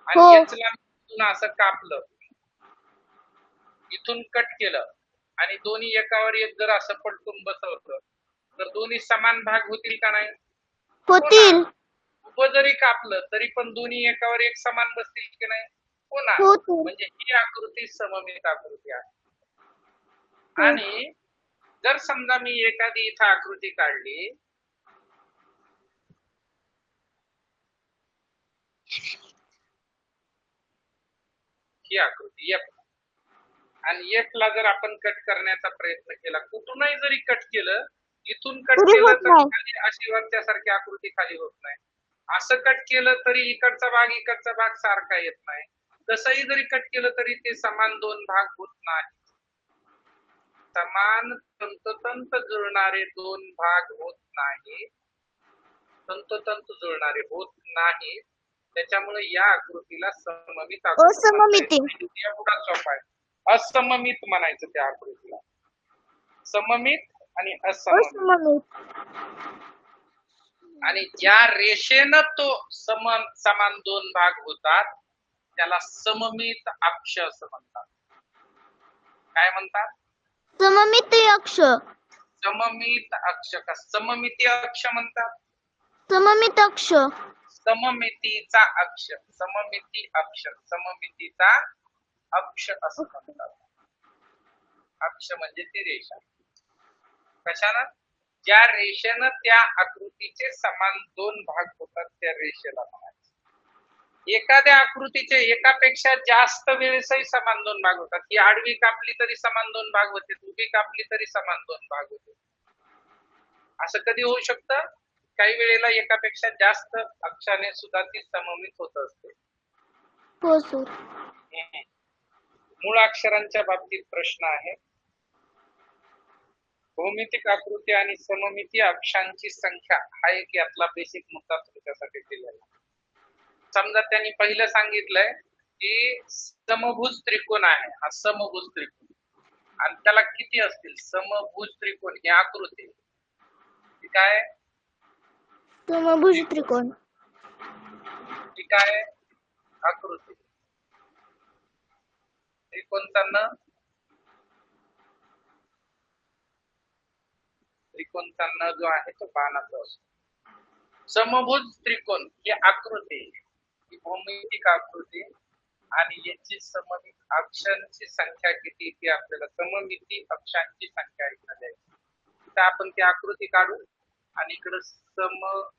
आणि H ला इथून असं कापलं, इथून कट केलं आणि दोन्ही एकावर एक जर असं पलटून बसवलं, तर दोन्ही समान भाग होतील का नाही? होतील. उभं जरी कापलं तरी पण दोन्ही एकावर एक समान बसतील की नाही? होणार. म्हणजे ही आकृती सममित आकृती आहे. आणि जर समजा मी एखादी इथं आकृती काढली, ही आकृती F, आणि F ला जर आपण कट करण्याचा प्रयत्न केला, कुठूनही जरी कट केलं, इथून कट केलं तर खाली अशी वरच्यासारखी आकृती खाली होत नाही. असं कट केलं तरी इकडचा भाग सारखा येत नाही. तसंही जरी कट केलं तरी ते समान 2 भाग होत नाही. समान तंतोतंत जुळणारे 2 भाग होत नाही, तंतोतंत जुळणारे होत नाही. त्याच्यामुळे या आकृतीला सममित आकृती. एवढा सोपा आहे. असममित म्हणायचं त्या आकृतीला. सममित आणि असममित. आणि ज्या रेषेनं तो समान 2 भाग होतात त्याला सममित अक्ष असं म्हणतात. काय म्हणतात? सममिती अक्ष. सममित अक्ष का सममितीय अक्ष म्हणतात? सममित अक्ष. सममितीचा अक्ष, सममिती अक्ष, सममितीचा अक्ष असं म्हणतात. अक्ष म्हणजे ती रेषा. कशानं? ज्या रेषेनं त्या आकृतीचे समान दोन भाग होतात त्या रेषेला म्हणायचं. एखाद्या आकृतीचे एकापेक्षा जास्त वेळेसही समान दोन भाग होतात. ही आडवी कापली तरी समान दोन भाग होते, उभी कापली तरी समान दोन भाग होते. असं कधी होऊ शकतं? काही वेळेला एकापेक्षा जास्त अक्षाने सुद्धा ती सममित होत असते. हो सर. मूळ अक्षरांच्या बाबतीत प्रश्न आहे. भौमितिक आकृती आणि सममितीय अक्षांची संख्या हा एक यातला बेसिक मुद्दा तुमच्यासाठी दिलेला. समजा त्यांनी पहिलं सांगितलंय की समभुज त्रिकोण आहे, हा समभुज त्रिकोण, आणि त्याला किती असतील? समभुज त्रिकोण ही आकृती काय? समभुज त्रिकोण. ही काय आकृती? त्रिकोणचा न त्रिकोणचा न जो आहे तो बाणाचा असतो. समभुज त्रिकोण ही आकृती, ही भौमितिक आकृती, आणि याची सममित अक्षांची संख्या किती ती आपल्याला सममिती अक्षांची संख्या इकडे द्यायची. तर आपण ती आकृती काढू आणि इकडे सममिती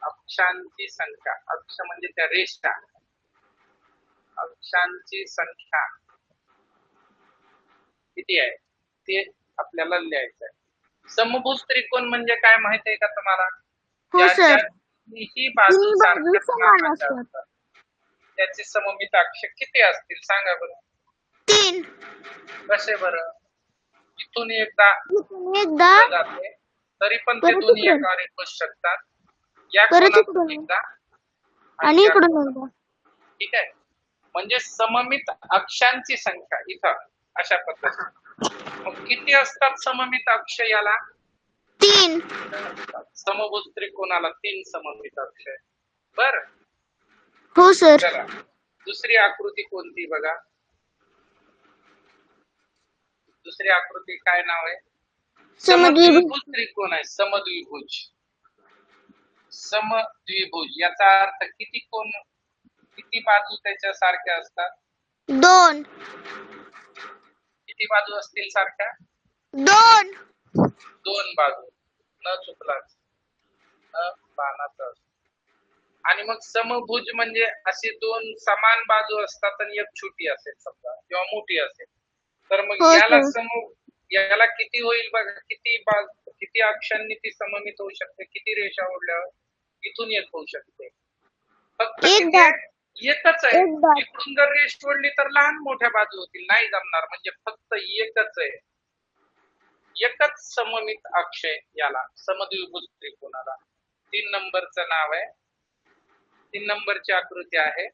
अक्षांची संख्या, अक्ष म्हणजे त्या रेषा, अक्षांची संख्या किती आहे ते आपल्याला लिहायचं आहे. समभुज त्रिकोण म्हणजे काय माहित आहे का तुम्हाला? हो सर. ही बाजू सारख्या समान मापाच्या असतात. असतात. त्याचे सममित अक्ष किती असतील सांगा बरं? 3. कसे बरं? इथून एकदा जाते तरी पण ते दोन्ही एकावर एक बसू शकतात. या कोणातून एकदा आणि इकडून एकदा. ठीक आहे. म्हणजे सममित अक्षांची संख्या इथं अशा पद्धतीने. मग किती असतात सममित अक्ष याला? 3. समभुज त्रिकोणाला 3 सममित अक्ष आहे. बर हो सर. चला दुसरी आकृती कोणती बघा? दुसरी आकृती काय नाव आहे? समद्विभुज त्रिकोण आहे. समद्विभुज. समद्विभुज याचा अर्थ किती कोण, किती बाजू त्याच्या सारख्या असतात? 2. किती बाजू असतील सारख्या? 2. 2 बाजू. न चुकलाच, न बाणाचा. आणि मग समभुज म्हणजे असे दोन समान बाजू असतात आणि एक छोटी असेल समजा किंवा मोठी असेल, तर मग याला किती होईल बघा? किती अक्षांनी ती सममित होऊ शकते? किती रेषा ओढल्यावर? इथून एक होऊ शकते. फक्त एकच आहे. इकडून जर रेष ओढली तर लहान मोठ्या बाजू होतील, नाही जमणार. म्हणजे फक्त एकच आहे, एकच सममित अक्ष आहे याला समद्विभुज त्रिकोणाला. 3 नंबरचं नाव आहे. 3 नंबरची आकृती आहे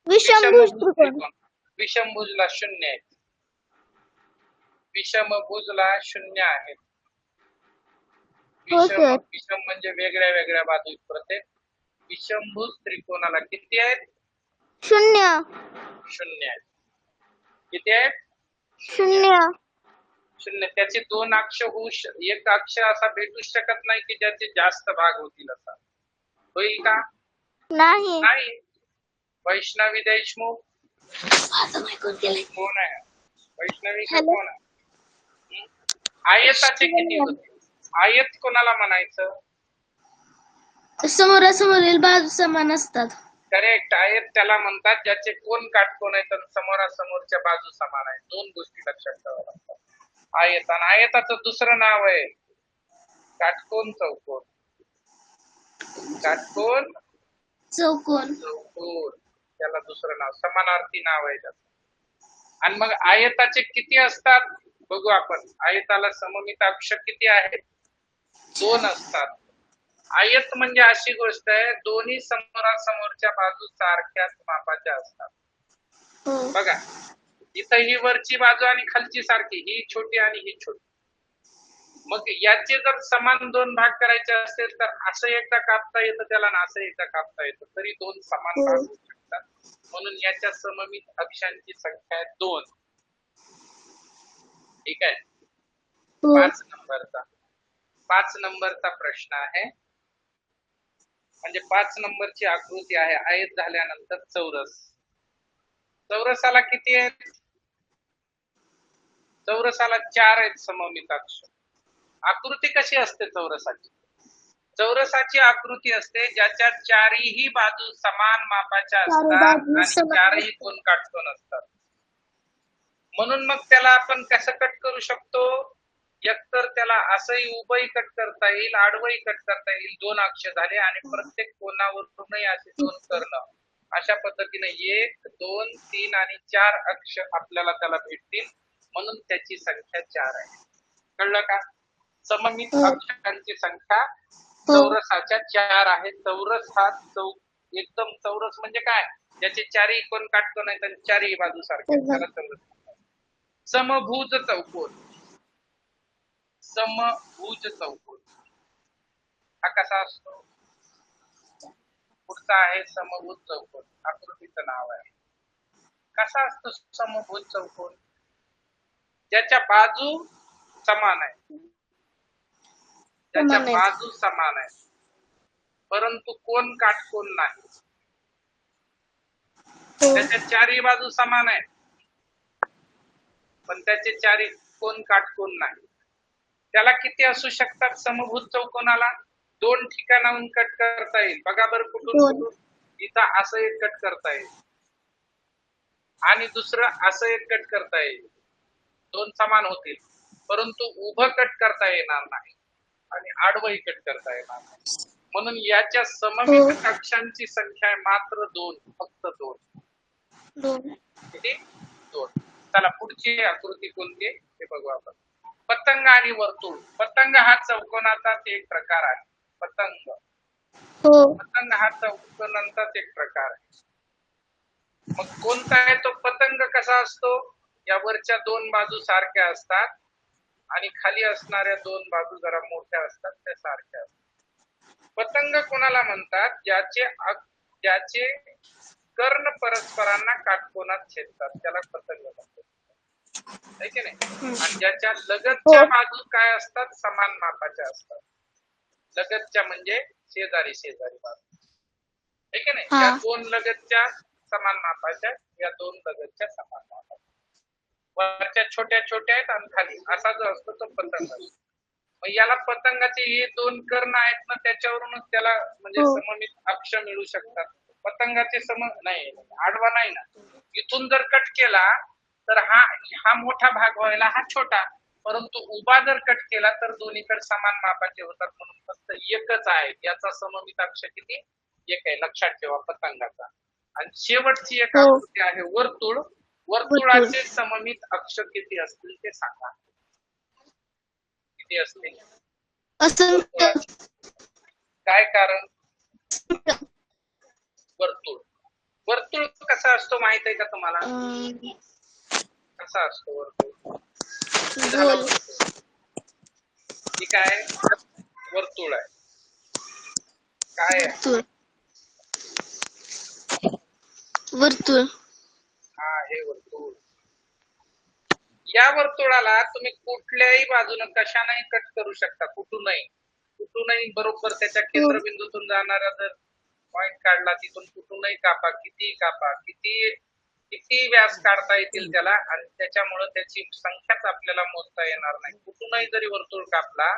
विषमभुज त्रिकोण. विषमभुजला 0 आहे. विषमभुजला 0 आहे. विषम म्हणजे वेगळ्या वेगळ्या बाजू प्रत्येक. विषमभुज त्रिकोणाला किती आहेत? 0. 0 आहेत. किती आहेत? 0. 0. त्याचे 2 अक्ष होऊ एक अक्ष असा भेटू शकत नाही की ज्याचे जास्त भाग होतील असा. होईल का? नाही. वैष्णवी देशमुख कोण आहे? वैष्णवी कोण आहे? आयताचे किती होते? आयत कोणाला म्हणायचं? समोरासमोरील बाजू समान असतात. करेक्ट. आयत त्याला म्हणतात ज्याचे कोण काटकोन आहेत आणि समोरासमोरच्या बाजू समान आहेत. 2 गोष्टी लक्षात ठेवाव्या लागतात. आयत आणि आयताचं दुसरं नाव आहे काटकोन चौकोन. काटकोन चौकोन. त्याला दुसरं नाव, समानार्थी नाव आहे त्याचं. आणि मग आयताचे किती असतात बघू आपण. आयताला सममित अक्ष किती आहेत? 2 असतात. आयत म्हणजे अशी गोष्ट आहे दोन्ही समोरासमोरच्या बाजू सारख्याच मापाच्या असतात. बघा इथं ही वरची बाजू आणि खालची सारखी, ही छोटी आणि ही छोटी. मग याचे जर समान दोन भाग करायचे असतील तर असं एकदा कापता येतं त्याला आणि असं एकदा कापता येतं, तरी दोन समान हो. भाग होऊ शकतात. म्हणून याच्या सममित अक्षांची संख्या आहे 2. ठीक आहे. हो. 5 नंबरचा प्रश्न आहे. म्हणजे 5 नंबरची आकृती आहे. आयत झाल्यानंतर चौरस. चौरसाला किती आहेत? चौरसाला 4 आहेत सममित अक्ष. आकृती कशी असते चौरसाची? चौरसाची आकृती असते ज्याच्या चारही बाजू समान मापाच्या असतात आणि चारही कोन काटकोन असतात. म्हणून मग त्याला आपण कसं कट करू शकतो? एकतर त्याला असंही उभंही कट करता येईल, आडवंही कट करता येईल. 2 अक्ष झाले आणि प्रत्येक कोनावरूनही असे 2 कर्ण. अशा पद्धतीने 1, 2, 3 आणि 4 अक्ष आपल्याला त्याला भेटतील. म्हणून त्याची संख्या 4 आहे. कळलं का? सममित अक्षांची संख्या चौरसाच्या 4 आहे. चौरस हा एकदम चौरस म्हणजे काय? ज्याचे चारही कोन काटकोन आहेत आणि चारही बाजू सारखे त्याला चौरस. समभुज चौकोन. समभुज चौकोन हा कसा असतो? पुढचा आहे समभुज चौकोन. आकृतीचं नाव आहे. कसा असतो समभुज चौकोन? ज्याच्या बाजू समान आहे. त्याच्या बाजू समान आहे परंतु कोन काटकोन नाही. त्याच्या चारही बाजू समान आहे पण त्याचे चारही कोन काटकोन नाही. त्याला किती असू शकतात समभुज चौकोनाला? 2 ठिकाणाहून कट करता येईल. बघा बरं कुठून? इथं असं एक कट करता येईल आणि दुसरं असं एक कट करता येईल. 2 समान होतील परंतु उभं कट करता येणार नाही आणि आडवंही कट करता येणार नाही. म्हणून याच्या सममित अक्षांची संख्या आहे मात्र 2. फक्त 2. किती? 2. चला पुढची आकृती कोणती ते बघू आपण. पतंग आणि वर्तुळ. पतंग हा चौकोनाचाच एक प्रकार आहे. पतंग हा चौकोनाचाच एक प्रकार आहे. मग कोणता आहे तो पतंग? कसा असतो? या वरच्या 2 बाजू सारख्या असतात आणि खाली असणाऱ्या 2 बाजू जरा मोठ्या असतात, त्या सारख्या असतात. पतंग कोणाला म्हणतात? ज्याचे कर्ण परस्परांना काटकोनात छेदतात त्याला पतंग म्हणतात. आहे की नाही? आणि ज्याच्या लगतच्या बाजू काय असतात? समान मापाच्या असतात. लगतच्या म्हणजे शेजारी बाजू. आहे की नाही? या 2 लगतच्या समान मापाच्या, या 2 लगतच्या समान मापाच्या. वरच्या छोट्या छोट्या आहेत आणि खाली असा जो असतो तो पतंग असतो. मग याला पतंगाचे हे 2 कर्ण आहेत ना, त्याच्यावरूनच त्याला म्हणजे सममित अक्ष मिळू शकतात. पतंगाचे नाही, आडवा नाही ना. इथून जर कट केला तर हा मोठा भाग व्हायला हा छोटा, परंतु उभा जर कट केला तर दोन्हीकडे समान मापाचे होतात. म्हणून फक्त एकच आहे. याचा सममित अक्ष किती? 1 आहे. लक्षात ठेवा पतंगाचा. आणि शेवटची एक आकृती आहे वर्तुळ. वर्तुळाचे सममित अक्ष किती असतील ते सांगा. किती असतील? काय कारण? वर्तुळ कसा असतो माहित आहे का तुम्हाला? कसा असतो वर्तुळ? ठीक आहे. वर्तुळ आहे. काय आहे? वर्तुळ. हा, हे वर्तुळ. या वर्तुळाला तुम्ही कुठल्याही बाजूने कशानेही कट करू शकता. कुठूनही बरोबर त्याच्या केंद्रबिंदूतून जाणारा जर पॉइंट काढला तिथून कुठूनही कापा, किती व्यास काढता येतील त्याला आणि त्याच्यामुळे त्याची संख्याच आपल्याला मोजता येणार नाही. कुठूनही जरी वर्तुळ कापला,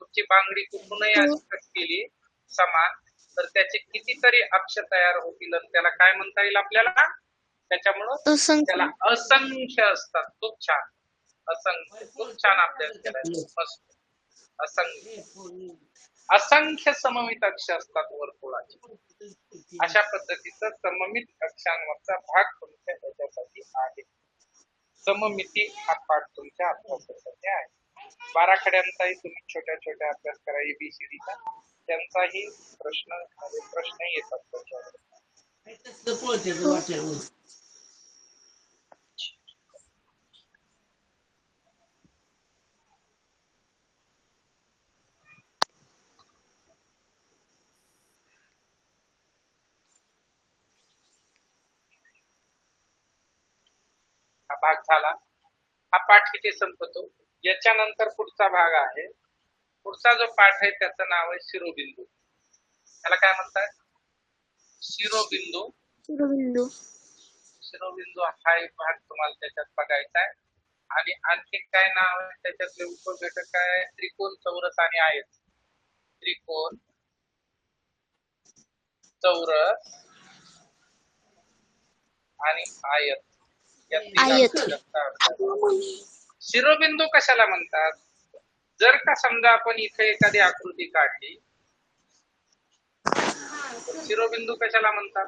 तुमची बांगडी कुठूनही अशी कट केली समान, तर त्याचे कितीतरी अक्ष तयार होतील आणि त्याला काय म्हणता येईल आपल्याला? त्याच्यामुळं त्याला असंख्य असतात. खूप छान. असंख्य. खूप छान अभ्यास केलाय. मस्त. असंख्य सममित अक्ष असतात वर्तुळाचे. अशा पद्धतीचा सममित अक्षांवरचा भाग तुमच्या त्याच्यासाठी आहे. सममिती हा पाठ तुमच्या अभ्यासासाठी आहे. 12 खड्यांचाही तुम्ही छोट्या छोट्या अभ्यास करा. ABCDचा त्यांचाही प्रश्न येतात त्याच्यावर. भाग झाला. हा पाठ इथे संपतो. याच्यानंतर पुढचा भाग आहे. पुढचा जो पाठ आहे त्याचं नाव आहे शिरोबिंदू. त्याला काय म्हणतात? शिरोबिंदू. शिरोबिंदू. शिरोबिंदू हा एक भाग तुम्हाला त्याच्यात बघायचा आहे. आणि आणखी काय नाव आहे त्याच्यातले उपघटक काय आहे? त्रिकोण, चौरस आणि आयत. त्रिकोण, चौरस आणि आयत या आयत. तिघांचा अर्थ. शिरोबिंदू कशाला म्हणतात? जर का समजा आपण इथे एखादी आकृती काढली, शिरोबिंदू कशाला म्हणतात?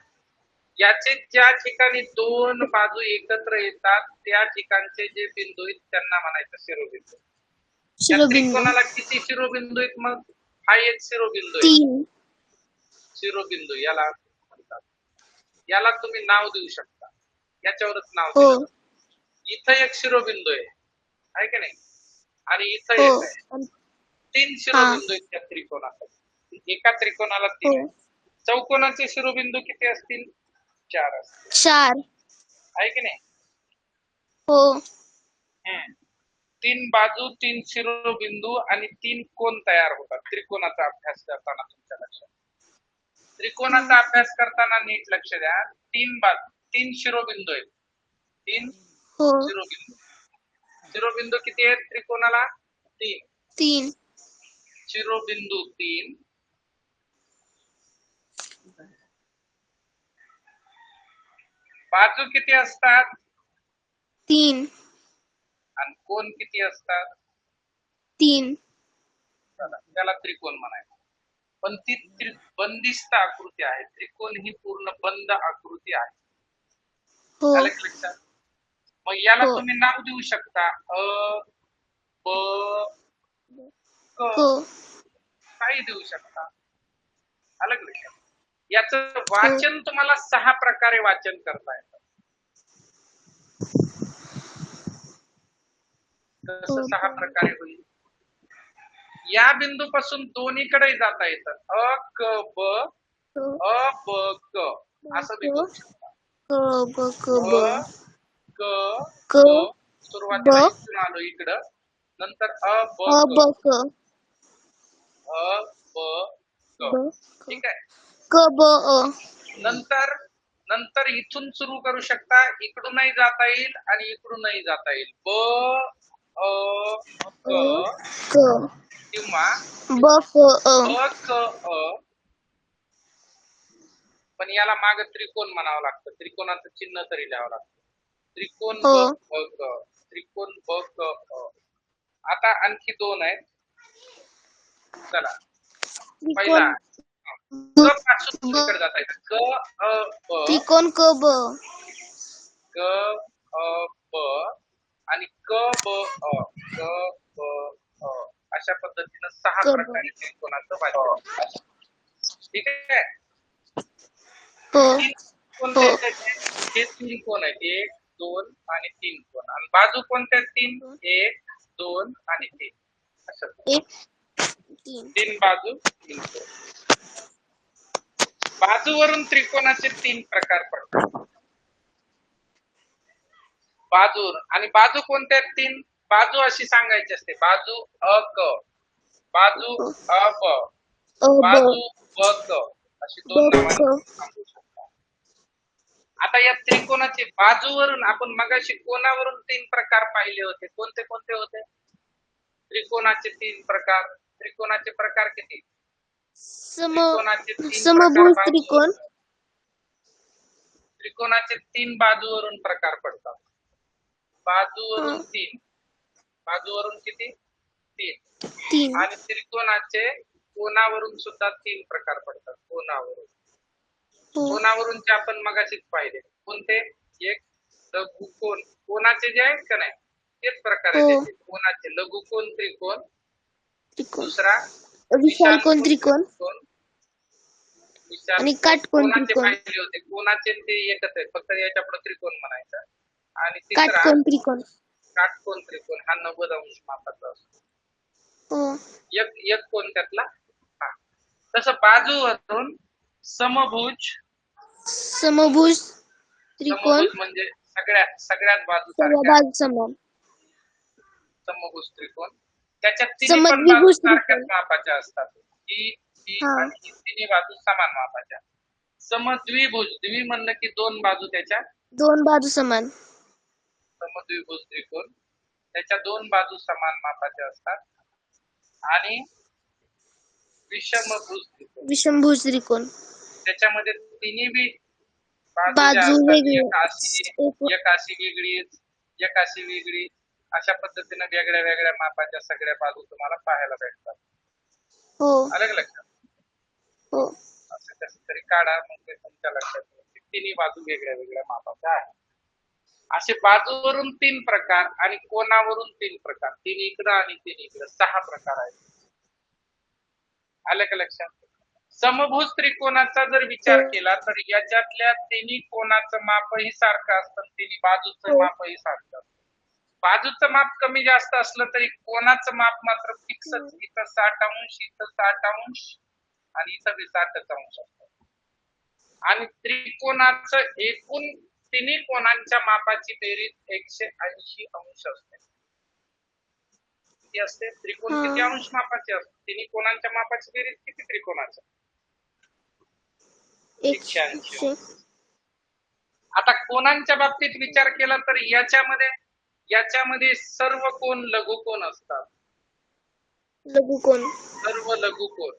याचे ज्या ठिकाणी दोन बाजू एकत्र येतात त्या ठिकाणचे जे बिंदू आहेत त्यांना म्हणायचं शिरोबिंदू. या शिरोबिंदू. त्रिकोणाला किती शिरोबिंदू आहेत मग? हा एक शिरोबिंदू आहे. 3. शिरोबिंदू याला म्हणतात. याला तुम्ही नाव देऊ शकता. याच्यावरच नाव हो. दिलं. इथं एक शिरोबिंदू आहे की नाही? आणि इथं हो. एक आहे. 3 शिरोबिंदू आहेत त्या त्रिकोणात. एका त्रिकोणाला 3. हो. चौकोनाचे शिरोबिंदू किती असतील? 4 असतील. 4. आहे की नाही? हो. 3 बाजू, 3 शिरोबिंदू आणि 3 कोन तयार होतात त्रिकोणाचा अभ्यास करताना. तुमच्या लक्षात, त्रिकोणाचा अभ्यास करताना नीट लक्ष द्या. 3 बाजू, 3 शिरोबिंदू आहेत. 3 हो. शिरोबिंदू. शिरोबिंदू किती आहेत त्रिकोणाला? 3. 3. शिरोबिंदू 3. बाजू किती असतात? 3. आणि कोन किती असतात? 3. त्याला त्रिकोण म्हणायचं. पण ती बंदिस्त आकृती आहे. त्रिकोण ही पूर्ण बंद आकृती आहे. हो. लक्षात. मग याला हो. तुम्ही नाव देऊ शकता. अ, ब, क, हो. काही देऊ शकता. अलग लक्षात. याचं वाचन तुम्हाला 6 प्रकारे वाचन करता येतं. कसं 6 प्रकारे होईल? या बिंदूपासून दोन्हीकडे जाता येतं. अ क ब, अ ब क असं बी करू शकता. क ब क ब, क क ब, सुरुवातीला ब, इथून आलो इकडं. नंतर अ ब अ ब क, क, अ ब क. ब ठीक आहे. क ब अ. नंतर इथून सुरू करू शकता. इकडूनही जाता येईल आणि इकडूनही जाता येईल. ब अ क क किंवा ब क अ. ब क अ. पण याला माग त्रिकोण म्हणावं लागतं. त्रिकोणाचं चिन्ह तरी लिहावं लागतं. त्रिकोण ब क, त्रिकोण ब क अ. आता आणखी 2 आहेत. चला, पहिला क पासून इकडे जाता येतं. क अ ब, त्रिकोण क ब, क अ ब आणि क ब अ, क ब अ. अशा पद्धतीनं 6 प्रकारे त्रिकोणाचं वाचन. ठीक आहे. कोणते हे 3 कोण आहेत? 1, 2 आणि 3 कोण. आणि बाजू कोणत्या? 3, 1, 2 आणि 3. असं 3 बाजू, 3 कोण. बाजूवरून त्रिकोणाचे 3 प्रकार पडतात. बाजूवरून. आणि बाजू कोणत्या? 3 बाजू अशी सांगायची असते. बाजू अ क, बाजू अ ब, बाजू ब क, अशी 2 नावाने सांगू शकता. आता या त्रिकोणाचे बाजूवरून आपण मगाशी कोणावरून 3 प्रकार पाहिले होते. कोणते कोणते होते? त्रिकोणाचे 3 प्रकार. त्रिकोणाचे प्रकार किती? समभुज त्रिकोण. त्रिकोणाचे 3 बाजूवरून प्रकार पडतात. बाजूवरून 3. बाजूवरून किती? 3. आणि त्रिकोणाचे कोणावरून सुद्धा 3 प्रकार पडतात. कोणावरून. कोणावरूनचे आपण मगाशीच पाहिले. कोणते? एक लघुकोन. कोणाचे जे आहेत का नाही तेच प्रकार आहेत. कोणाचे लघुकोन त्रिकोण. दुसरा विशाल कोन त्रिकोण आणि काटकोन त्रिकोण. पाहिले होते. कोणाचे ते एकच आहे. फक्त याच्या पुढे त्रिकोण म्हणायचा. आणि तिसरा काटकोन त्रिकोण. काटकोन त्रिकोण हा 90 अंश मापाचा असतो. एक कोण त्यातला. तसं बाजूवरून समभुज. समभुज त्रिकोण म्हणजे सगळ्यात सगळ्या बाजूसारख्या बाजू समान. समभुज त्रिकोण. त्याच्यात तिन्ही पण बाजू समद्विभुज सारख्याच त्रिकोण. मापाच्या असतात. ही हा. आणि ही तिन्ही बाजू समान मापाच्या. समद्विभुज, द्वि म्हणलं की दोन बाजू त्याच्या. दोन बाजू समान. समद्विभुज त्रिकोण त्याच्या दोन बाजू समान मापाच्या असतात. आणि विषमभुज त्रिकोण, विषमभुज त्रिकोण. त्याच्यामध्ये तिन्ही बी बाजू ज्या बाजू असतात वेगळी. एक अशी वेगळीच, एक अशी वेगळी, अशा पद्धतीने वेगळ्या वेगळ्या मापाच्या सगळ्या बाजू तुम्हाला पाहायला भेटतात. हो अलग लक्षात. हो. असं कसं तरी काढा, मग ते तुमच्या लक्षात येईल. तिन्ही बाजू वेगळ्या वेगळ्या मापाच्या आहेत. असे बाजूवरून 3 प्रकार आणि कोणावरून 3 प्रकार, 3 इकडं आणि 3 इकडं, 6 प्रकार आहेत. आलं का लक्षात. समभुज त्रिकोणाचा जर विचार केला तर याच्यातल्या तिन्ही कोणाचं मापही सारखं असतं, तिन्ही बाजूचं मापही सारखं असतं. बाजूचं माप कमी जास्त असलं तरी कोणाचं माप मात्र फिक्सच. इथं 60 अंश, इथं 60 अंश आणि इथं बी 60 अंश असतं. आणि त्रिकोणाचं एकूण तिन्ही कोणांच्या मापाची बेरीज 180 अंश असते. किती असते? त्रिकोण किती अंश मापाचे असते? तिन्ही कोणांच्या मापाची बेरीज किती त्रिकोणाचं? 180. आता कोणांच्या बाबतीत विचार केला तर याच्यामध्ये सर्व कोण लघुकोन असतात. लघुकोन. सर्व लघुकोन.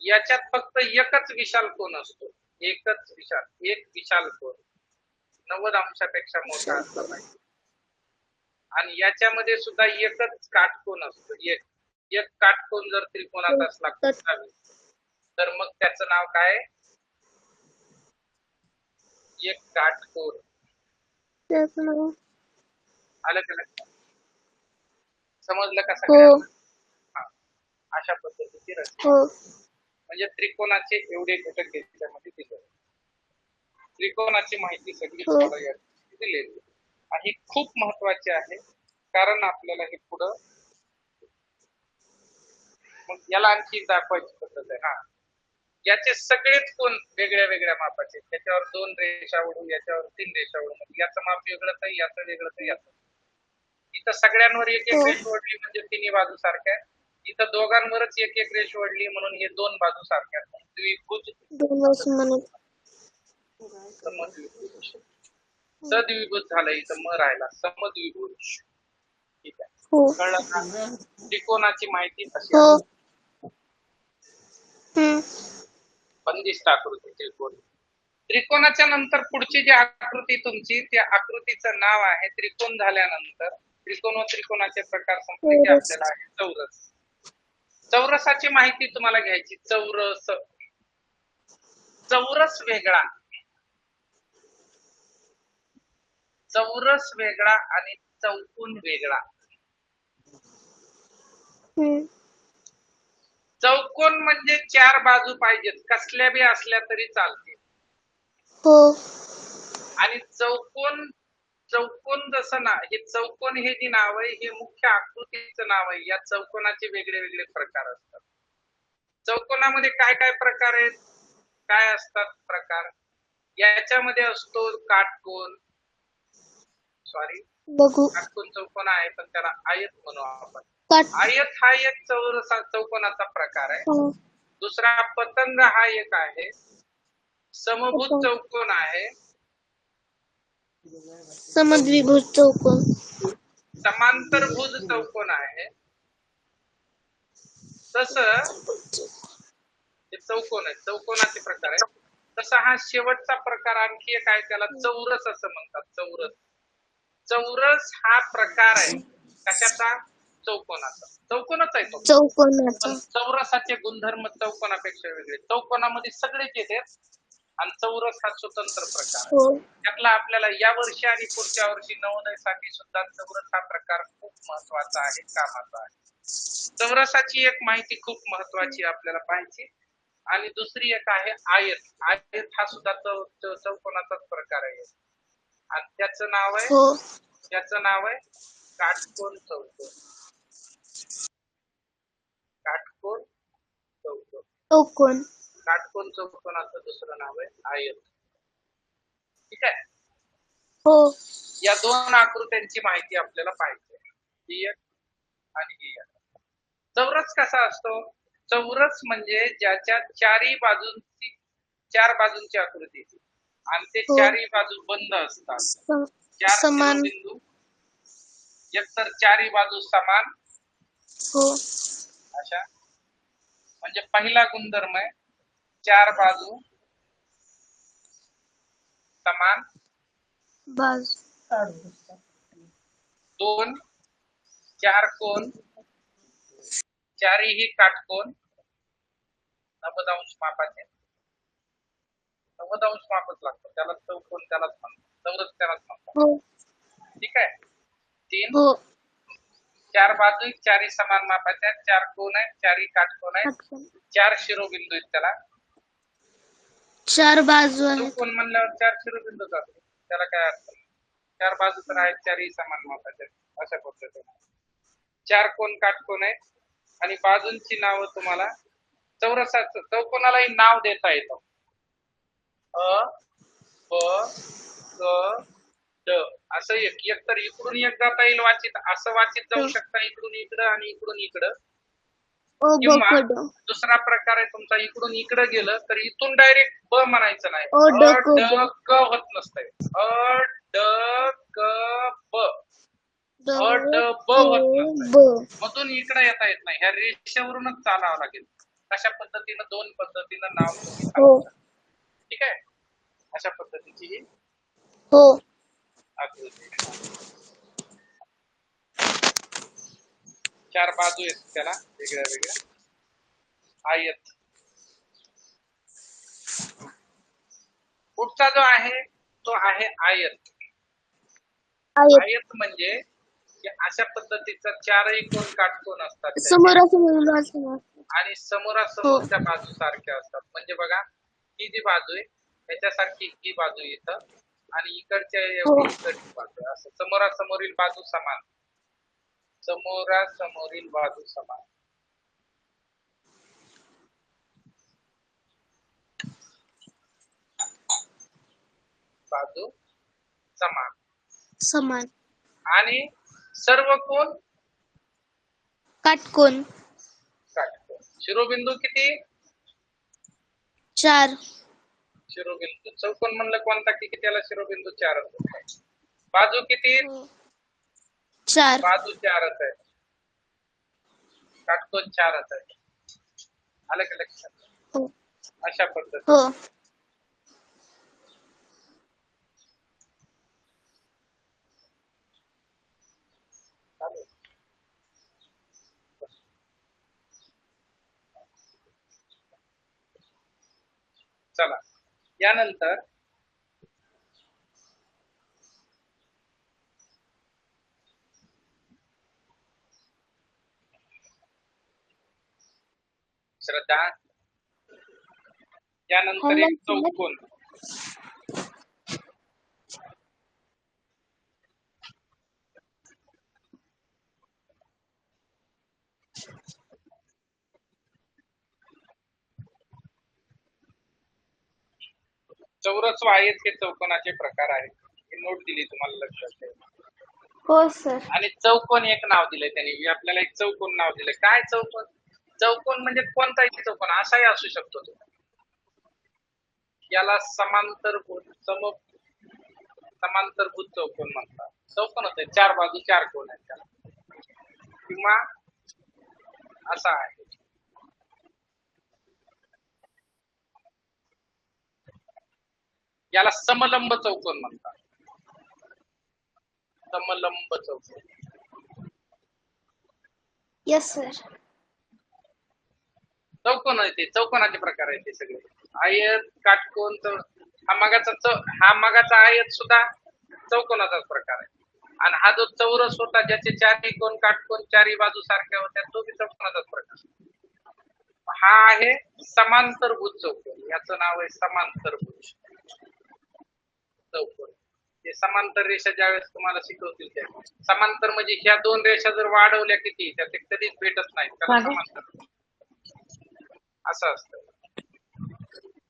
याच्यात फक्त एकच विशाल कोन असतो. एकच विशाल, एक विशाल कोन 90 अंशापेक्षा मोठा असला पाहिजे. आणि याच्यामध्ये सुद्धा एकच काटकोन असतो. एक काटकोन जर त्रिकोणात असला तर मग त्याचं नाव काय? एक काटकोन. आलं का लक्षात? समजलं का सगळ्यांना? अशा पद्धतीची रचना. म्हणजे त्रिकोणाचे एवढे घटक याच्यामध्ये दिले. त्रिकोणाची माहिती सगळी तुम्हाला दिलेली आणि खूप महत्वाची आहे, कारण आपल्याला हे पुढं मग याला आणखी दाखवायची पद्धत आहे. हा, याचे सगळेच कोण वेगळ्या वेगळ्या मापाचे. त्याच्यावर 2 रेषा ओढू, याच्यावर 3 रेषा ओढू, म्हणजे याचं माप वेगळं तर याचं वेगळं तर याचं. इथं सगळ्यांवर एक एक रेष ओढली म्हणजे तिन्ही बाजू सारख्या. इथं दोघांवरच एक एक रेष ओढली म्हणून हे 2 बाजू सारख्या. द्विभुज. सद्विभुज झालं, इथं म राहिला समद्विभुज. ठीक आहे, कळलं का? त्रिकोणाची माहिती अशी आहे. बंदिस्त आकृती त्रिकोण. त्रिकोणाच्या नंतर पुढची जी आकृती तुमची, त्या आकृतीचं नाव आहे त्रिकोण. झाल्यानंतर त्रिकोण व त्रिकोणाचे प्रकार संपले की आपल्याला आहे चौरस. चौरसाची माहिती तुम्हाला घ्यायची. चौरस, चौरस वेगळा, चौरस वेगळा आणि चौकोन वेगळा. चौकोन म्हणजे 4 बाजू पाहिजेत, कसल्या बी असल्या तरी चालते. हो. आणि चौकोन जसं ना, हे चौकोन हे जी नाव आहे हे मुख्य आकृतीचं नाव आहे. या चौकोनाचे वेगळे वेगळे प्रकार असतात. चौकोनामध्ये काय काय प्रकार आहेत, काय असतात प्रकार? याच्यामध्ये असतो काटकोन, काटकोन चौकोन आहे, पण त्याला आयत म्हणू आपण. आयत हा एक चौकोनाचा प्रकार आहे. दुसरा पतंग हा एक आहे. समभुज चौकोन आहे. समद्विभुज चौकोन. समांतरभुज चौकोन आहे. तसं हे चौकोन आहे, चौकोनाचे प्रकार आहे. तसा हा शेवटचा प्रकार आणखी एक आहे, त्याला चौरस असं म्हणतात. चौरस. चौरस हा प्रकार आहे कशाचा? चौकोनाचा. चौकोनच आहे तो. चौकोनाचा. चौरसाचे गुणधर्म चौकोनापेक्षा वेगळे. चौकोनामध्ये सगळेच येतात आणि चौरस हा स्वतंत्र प्रकार आहे. त्यातला आपल्याला या वर्षी आणि पुढच्या वर्षी नवोदयसाठी सुद्धा चौरस हा प्रकार खूप महत्वाचा आहे, कामाचा आहे. चौरसाची एक माहिती खूप महत्वाची आपल्याला पाहिजे. आणि दुसरी एक आहे आयत. आयत हा सुद्धा चौकोनाचाच प्रकार आहे आणि त्याचं नाव आहे काटकोन चौकोन. काटकोन चौकोन. काटकोन चौकोनाचं दुसरं नाव आहे आयत. ठीक आहे. हो या दोन आकृत्यांची माहिती आपल्याला पाहिजे, ही एक आणि ही एक. चौरस कसा असतो? चौरस म्हणजे ज्याच्या चार बाजूंची आकृती आणि ते हो. चारही बाजू बंद असतात. चार समान. शिरोबिंदू, एकतर चारही बाजू समान हो अशा, म्हणजे पहिला गुणधर्म आहे चार बाजू समान. बाजू. दोन, चार कोण, चारही काटकोन 90 अंश मापाचे. 90 अंश मापच लागतो त्याला, चौकोन त्यालाच म्हणतात, चौरस त्यालाच म्हणतात. हो ठीक आहे. तीन, हो. चार बाजू चारही समान मापाच्या, चार कोण आहेत, चारही काटकोन आहेत, चार शिरोबिंदू आहेत त्याला. चार बाजू आहेत. चौकोन म्हणल्यावर चार शिरोबिंदू असतो, त्याला काय अर्थ नाही. चार बाजू तर आहेत चारही समान मापाच्या, अशा पद्धतीने. चार कोण काटकोन आहेत आणि बाजूंची नावं तुम्हाला चौरसाचं, चौकोनालाही नाव देता येतं. अ, ब, क, ड असं एक तर इकडून एक जाता येईल वाचित, असं वाचित जाऊ शकता इकडून इकडं आणि इकडून इकडं. किंवा दुसरा प्रकार आहे तुमचा, इकडून इकडं गेलं तर इथून डायरेक्ट ब म्हणायचं नाही, अ ड क होत नसतंय, अ ड क ब, अ ड ब होत नसतंय, मधून इकडे येता येत नाही, ह्या रेषेवरूनच चालावं लागेल. अशा पद्धतीनं दोन पद्धतीनं नाव तुम्ही सांगू शकता. ठीक आहे, अशा पद्धतीची ही आकृती. चार बाजू आहेत त्याला वेगळ्या वेगळ्या. आयत. पुढचा जो आहे तो आहे आयत. आयत म्हणजे अशा पद्धतीचा चारही कोण काटकोन असतात समोरासमोर आणि समोरासमोरच्या बाजू सारख्या असतात. म्हणजे बघा, ही जी बाजू आहे त्याच्यासारखी ही बाजू इथं आणि इकडच्या इकडची बाजू, असं समोरासमोरील बाजू समान, समोरासमोरील बाजू समान. बाजू समान समान आणि सर्व कोण काटकोन. काटकोन. शिरोबिंदू किती? चार. शिरोबिंदू चौकोन म्हणलं कोणता की त्याला शिरोबिंदू चारच असतात. बाजू किती? चार. बाजू चारच आहे, काटकोन चारच आहे. आलं का लक्षात? अशा पद्धती. चला, यानंतर श्रद्धा, यानंतर एक चौकोन. चौरस व आयत हे चौकोनाचे प्रकार आहेत. ही नोट दिली तुम्हाला लक्षात ठेवा. हो सर. आणि चौकोन एक नाव दिलंय त्यांनी, आपल्याला एक चौकोन नाव दिलंय. काय चौकोन? चौकोन म्हणजे कोणताही चौकोन, असाही असू शकतो तो. याला समांतरभूत चौकोन म्हणतात. चौकोन होते चार बाजू चार कोण आहेत त्याला, किंवा असा आहे. याला समलंब चौकोन म्हणतात. समलंब चौकोन. Yes sir. चौकोन आहे ते, चौकोनाचे प्रकार आहेत ते सगळे. आयत, काटकोन, हा मगाचा आयत सुद्धा चौकोनाचाच प्रकार आहे. आणि हा जो चौरस होता ज्याचे चारही कोण काटकोन चारही बाजू सारख्या होत्या, तो बी चौकोनाचाच प्रकार. हा आहे समांतरभूत चौकोन. याचं नाव आहे समांतरभूत चौकोन. ते समांतर रेषा ज्यावेळेस तुम्हाला शिकवतील त्या समांतर म्हणजे ह्या दोन रेषा जर वाढवल्या किती त्या ते कधीच भेटत नाहीत, त्याला समांतर असं असतं.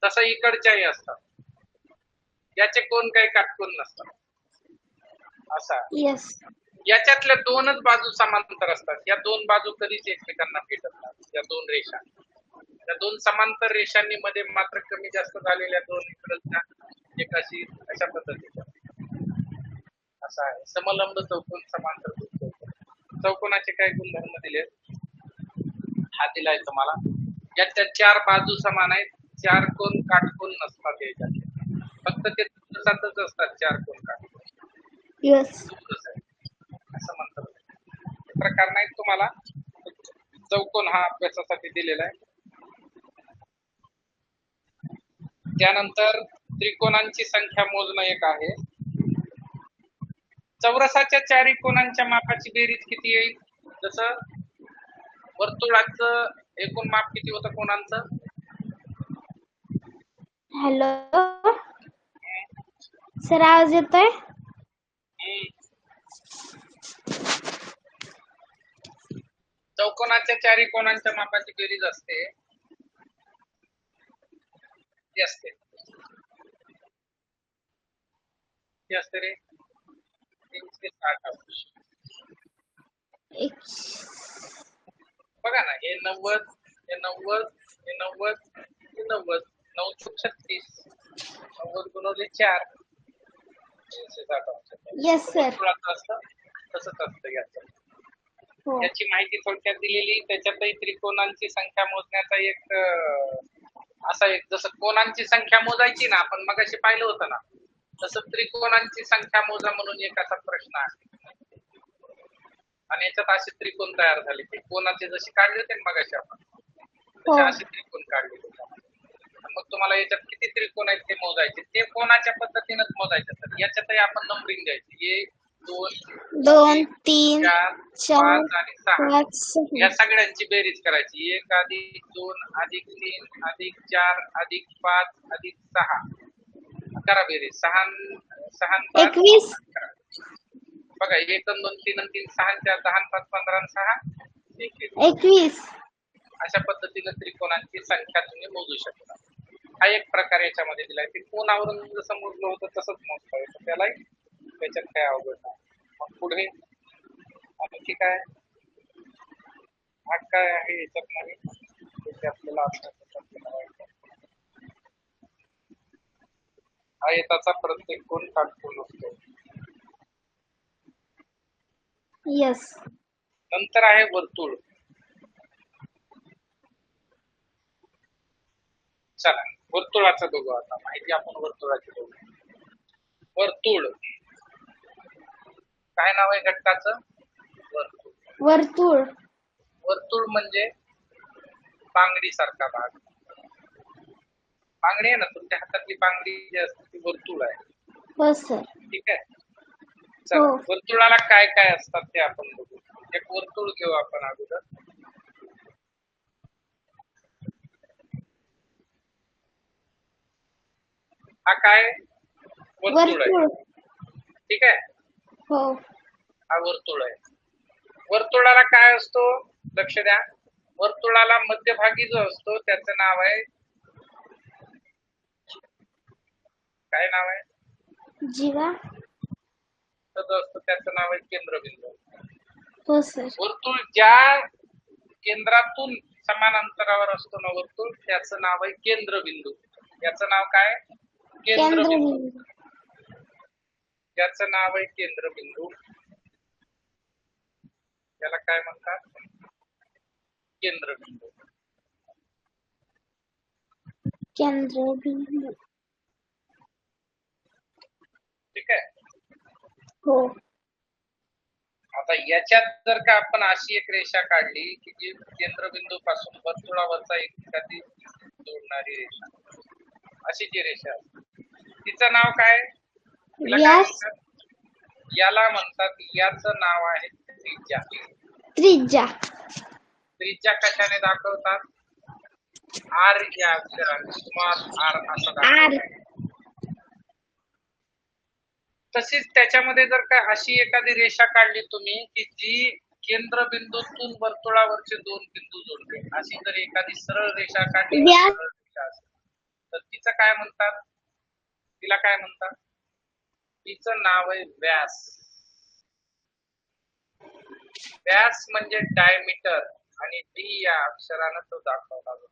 तसं इकडच्याही असतात, याचे कोण काही काटकोन नसतात. असा. यस. याच्यातल्या दोनच बाजू समांतर असतात. या दोन बाजू कधीच एकमेकांना भेटत नाहीत. या दोन रेषा, या दोन समांतर रेषांनी मध्ये मात्र कमी जास्त झालेल्या दोन इकडच्या एकाशी अशा पद्धतीचा असा आहे. समलंब चौकोन, समांतर चौकोन. चौकोनाचे काय गुणधर्म दिले? हा दिलाय तुम्हाला. याच्या चार बाजू समान आहेत, चार कोण काटकोन नसतात याच्यात, फक्त ते सातच असतात चार कोण काटकोन. यस. असं म्हणतात. प्रकार नाही तुम्हाला. चौकोन हा अभ्यासासाठी दिलेला आहे. त्यानंतर त्रिकोणांची संख्या मोजणं एक आहे. चौरसाच्या चारी कोणांच्या मापाची बेरीज किती येईल? जसं वर्तुळाचं एकूण माप किती होतं कोणांचं? हॅलो सर, आवाज येतोय? चौकोनाच्या चारी कोणांच्या मापाची बेरीज असते ती असते ती असते रे 360 अंश. बघा ना, हे 90, हे 90, हे 90, हे 90, 9 चूक 36, 90 गुणवले 4, 360 अंश. Yes sir. असतं तसंच असतं याचं. हो. याची माहिती थोडक्यात दिलेली. त्याच्यातही त्रिकोणांची संख्या मोजण्याचा एक असा एक, जसं कोणांची संख्या मोजायची ना आपण मगाशी पाहिलं होतं ना, तसं त्रिकोणांची संख्या मोजा म्हणून एक असा प्रश्न आहे. आणि याच्यात असे त्रिकोण तयार झाले ते कोणाचे जसे काढले होते मगाशी आपण, तसे असे त्रिकोण काढले होते. मग तुम्हाला याच्यात किती त्रिकोण आहेत ते मोजायचे, ते कोणाच्या पद्धतीनेच मोजायचे. तर याच्यातही आपण नंबरिंग द्यायची. 1 2 3 4 5 आणि 6. 5 या सगळ्यांची बेरीज करायची. 1 + 2 + 3 + 4 + 5 + 6 करा बेरीज. 6 6 5 21. बघा 1 2 3 3 6 4 10 5 15 6 21. अशा पद्धतीने त्रिकोणांची संख्या तुम्ही मोजू शकता. हा एक प्रकार याच्यामध्ये दिलाय. ते कोणावरून जसं मोजलं होतं तसंच मोजता येतं त्याला. त्याच्यात काय अवघड नाही. मग पुढे आणखी काय काय आहे याच्यात नाही आपल्याला आयताचा प्रत्येक कोण काटकोन असतो. यस. नंतर आहे वर्तुळ. चला वर्तुळाचं बघू आता. माहिती आपण वर्तुळाची बघू. वर्तुळ काय नाव आहे घटकाचं? वर्तुळ. वर्तुळ. वर्तुळ म्हणजे बांगडी सारखा भाग. बांगडी आहे ना, तुमच्या हातातली बांगडी जी असते ती वर्तुळ आहे. हो सर. ठीक आहे. चला वर्तुळाला काय काय असतात ते आपण बघू. एक वर्तुळ घेऊ आपण अगोदर. हा काय वर्तुळ आहे. ठीक आहे. हो. हा वर्तुळ आहे. वर्तुळाला काय असतो लक्ष द्या. वर्तुळाला मध्यभागी जो असतो त्याचं नाव आहे, काय नाव आहे? जीवा. जो असतो त्याचं नाव आहे केंद्रबिंदू. हो सर. वर्तुळ ज्या केंद्रातून समान अंतरावर असतो ना वर्तुळ, त्याचं नाव आहे केंद्रबिंदू. याचं नाव काय? केंद्रबिंदू. याचं नाव आहे केंद्रबिंदू. त्याला काय म्हणतात? केंद्रबिंदू. केंद्रबिंदू. ठीक आहे. हो. आता याच्यात जर का आपण अशी एक रेषा काढली की जी केंद्रबिंदू पासून वर्तुळावरचा एखादी जोडणारी रेषा, अशी जी रेषा, तिचं नाव काय? याला म्हणतात, याचं नाव आहे त्रिज्या. त्रिज्या. त्रिज्या कशाने दाखवतात? आर या अक्षराने, स्मॉल आर असं दाखवतात. तशीच त्याच्यामध्ये जर का अशी एखादी रेषा काढली तुम्ही की जी केंद्रबिंदूतून वर्तुळावरचे दोन बिंदू जोडते, अशी जर एखादी सरळ रेषा काढली तर तिचं काय म्हणतात? तिला काय म्हणतात? तिचं नाव आहे व्यास. व्यास म्हणजे डायमीटर आणि डी या अक्षरानं तो दाखवला जातो.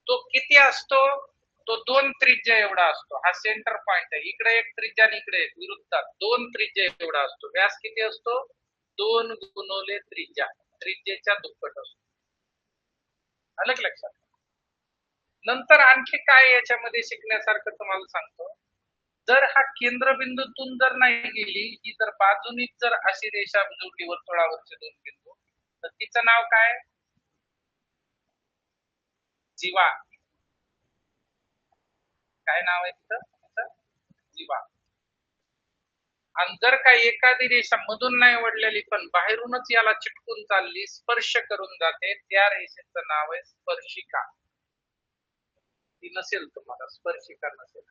तो किती असतो? तो 2 त्रिज्या एवढा असतो. हा सेंटर पॉइंट आहे. इकडे एक त्रिज्या आणि इकडे एक विरुद्धात 2 त्रिज्या एवढा असतो. व्यास किती असतो? 2 गुणोले त्रिज्या. त्रिज्येच्या दुप्पट असतो. आलं का लक्षात? नंतर आणखी काय याच्यामध्ये शिकण्यासारखं तुम्हाला सांगतो. जर हा केंद्रबिंदूतून जर नाही गेली, ही जर बाजूनीच जर अशी रेषा जोडली वर्तुळावरचे 2 बिंदू, तर तिचं नाव काय? जीवा. काय नाव आहे तिचं? जीवा. आणि जर काही एखादी रेषा मधून नाही ओढलेली पण बाहेरूनच याला चिटकून चालली, स्पर्श करून जाते, त्या रेषेचं नाव आहे स्पर्शिका. ती नसेल तुम्हाला, स्पर्शिका नसेल.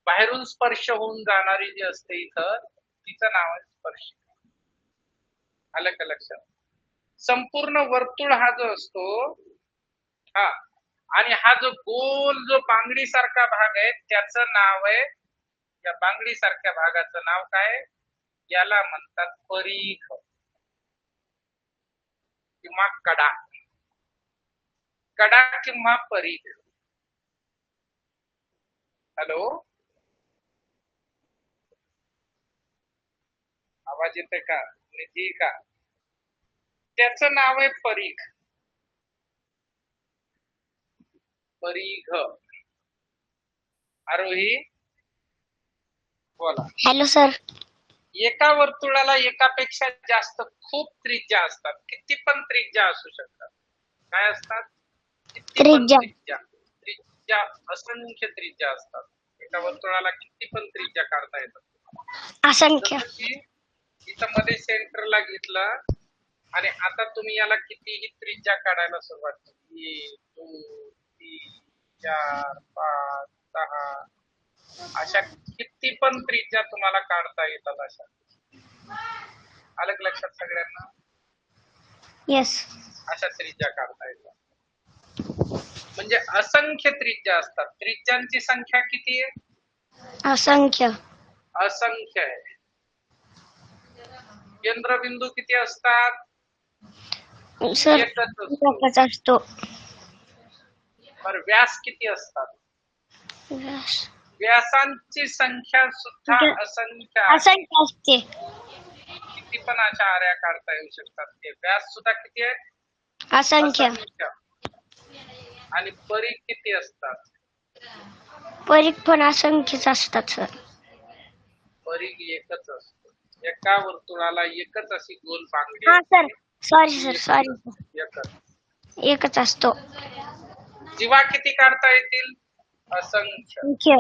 बाहेरून स्पर्श होऊन जाणारी जी असते इथं, तिचं नाव आहे स्पर्शिका. आलं का लक्षात? संपूर्ण वर्तुळ हा जो असतो, हा, आणि हा जो गोल जो बांगडी सारखा भाग आहे त्याचं नाव आहे, या बांगडी सारख्या भागाचं नाव काय? याला म्हणतात परीघ किंवा कडा. कडा किंवा परीघ. हॅलो, आवाज येते का? निधी का? त्याचं नाव आहे परीघ. परीघ. आरोही बोला. Hello sir. एका वर्तुळाला एकापेक्षा जास्त खूप त्रिज्या असतात. किती पण त्रिज्या असू शकतात. काय असतात? किती पण त्रिज्या. त्रिज्या असंख्य त्रिज्या असतात. एका वर्तुळाला किती पण त्रिज्या काढता येतात. असंख्य. इथं मध्ये सेंटरला घेतला आणि आता तुम्ही याला कितीही त्रिज्या काढायला सुरुवात केली, 1 2 3 4 5 6 अशा किती पण त्रिज्या तुम्हाला काढता येतात. अशा आलं का लक्षात सगळ्यांना? येस. अशा त्रिज्या काढता येतात. म्हणजे असंख्य त्रिज्या असतात. त्रिज्यांची संख्या किती आहे? असंख्य. असंख्य आहे. केंद्रबिंदू किती असतात? सर एकच असतो. बरं, व्यास किती असतात? व्यासांची संख्या सुद्धा असंख्य असते. किती पण अशा आऱ्या काढता येऊ शकतात. ते व्यास सुद्धा किती आहे? असंख्य. आणि परीघ किती असतात? परीघ पण असंख्यच असतात सर. परीघ एकच असतो. एका वर्तुळाला एकच अशी गोल बांगडी. हा सर, सॉरी. एकच असतो. जीवा किती काढता येतील? असंख्य.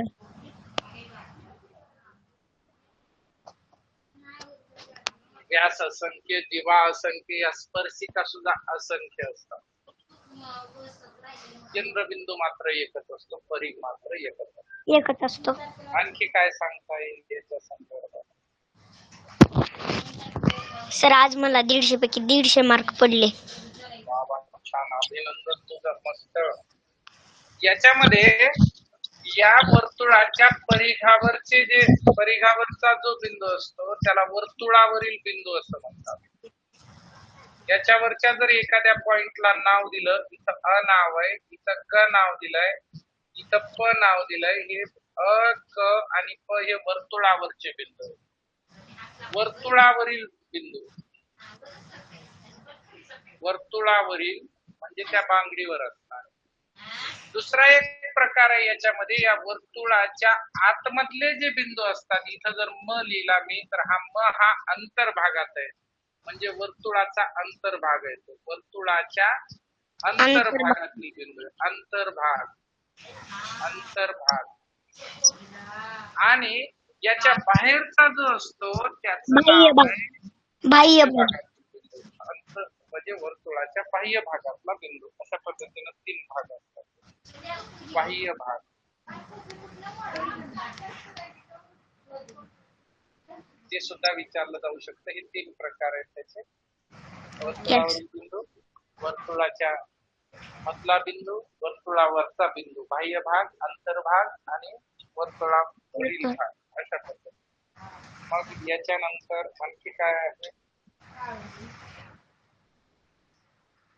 व्यास असंख्य, जीवा असंख्य, या स्पर्शिका सुद्धा असंख्य असतात. केंद्रबिंदू मात्र एकच असतो. परीघ मात्र एकच असतो. आणखी काय सांगता येईल त्याच्या संदर्भात? सर आज मला 150 पैकी 150 मार्क पडले. बाबा छान, अभिनंदन तुझं, मस्त. याच्यामध्ये या वर्तुळाच्या परिघावरचे जे परिघावरचा जो बिंदू असतो त्याला वर्तुळावरील बिंदू असं म्हणतात. याच्यावरच्या जर एखाद्या पॉइंटला नाव दिलं, इथं अ नाव आहे, इथं क नाव दिलंय, इथं प नाव दिलंय, हे अ, क आणि प हे वर्तुळावरचे बिंदू. वर्तुळावरील बिंदू, वर्तुळावरील म्हणजे त्या बांगडीवर असणार. दुसरा एक प्रकार आहे याच्यामध्ये, या वर्तुळाच्या आतमधले जे बिंदू असतात, इथं जर म लिहिला मी तर हा म हा अंतर्भागात आहे, म्हणजे वर्तुळाचा अंतर्भाग आहे. तो वर्तुळाच्या अंतर्भागातील बिंदू. अंतर्भाग, अंतर्भाग. आणि याच्या बाहेरचा जो असतो त्याचं नाव आहे बाह्य भाग. म्हणजे वर्तुळाच्या बाह्य भागातला बिंदू. अशा पद्धतीने 3 भाग असतात. बाह्य भाग, ते सुद्धा विचारलं जाऊ शकतं. हे 3 प्रकार आहेत त्याचे. वर्तुळावरील बिंदू, वर्तुळाच्या मधला बिंदू, वर्तुळावरचा बिंदू, बाह्य भाग, अंतर्भाग आणि वर्तुळावरील भाग. अशा पद्धतीने. मग याच्यानंतर आणखी काय आहे?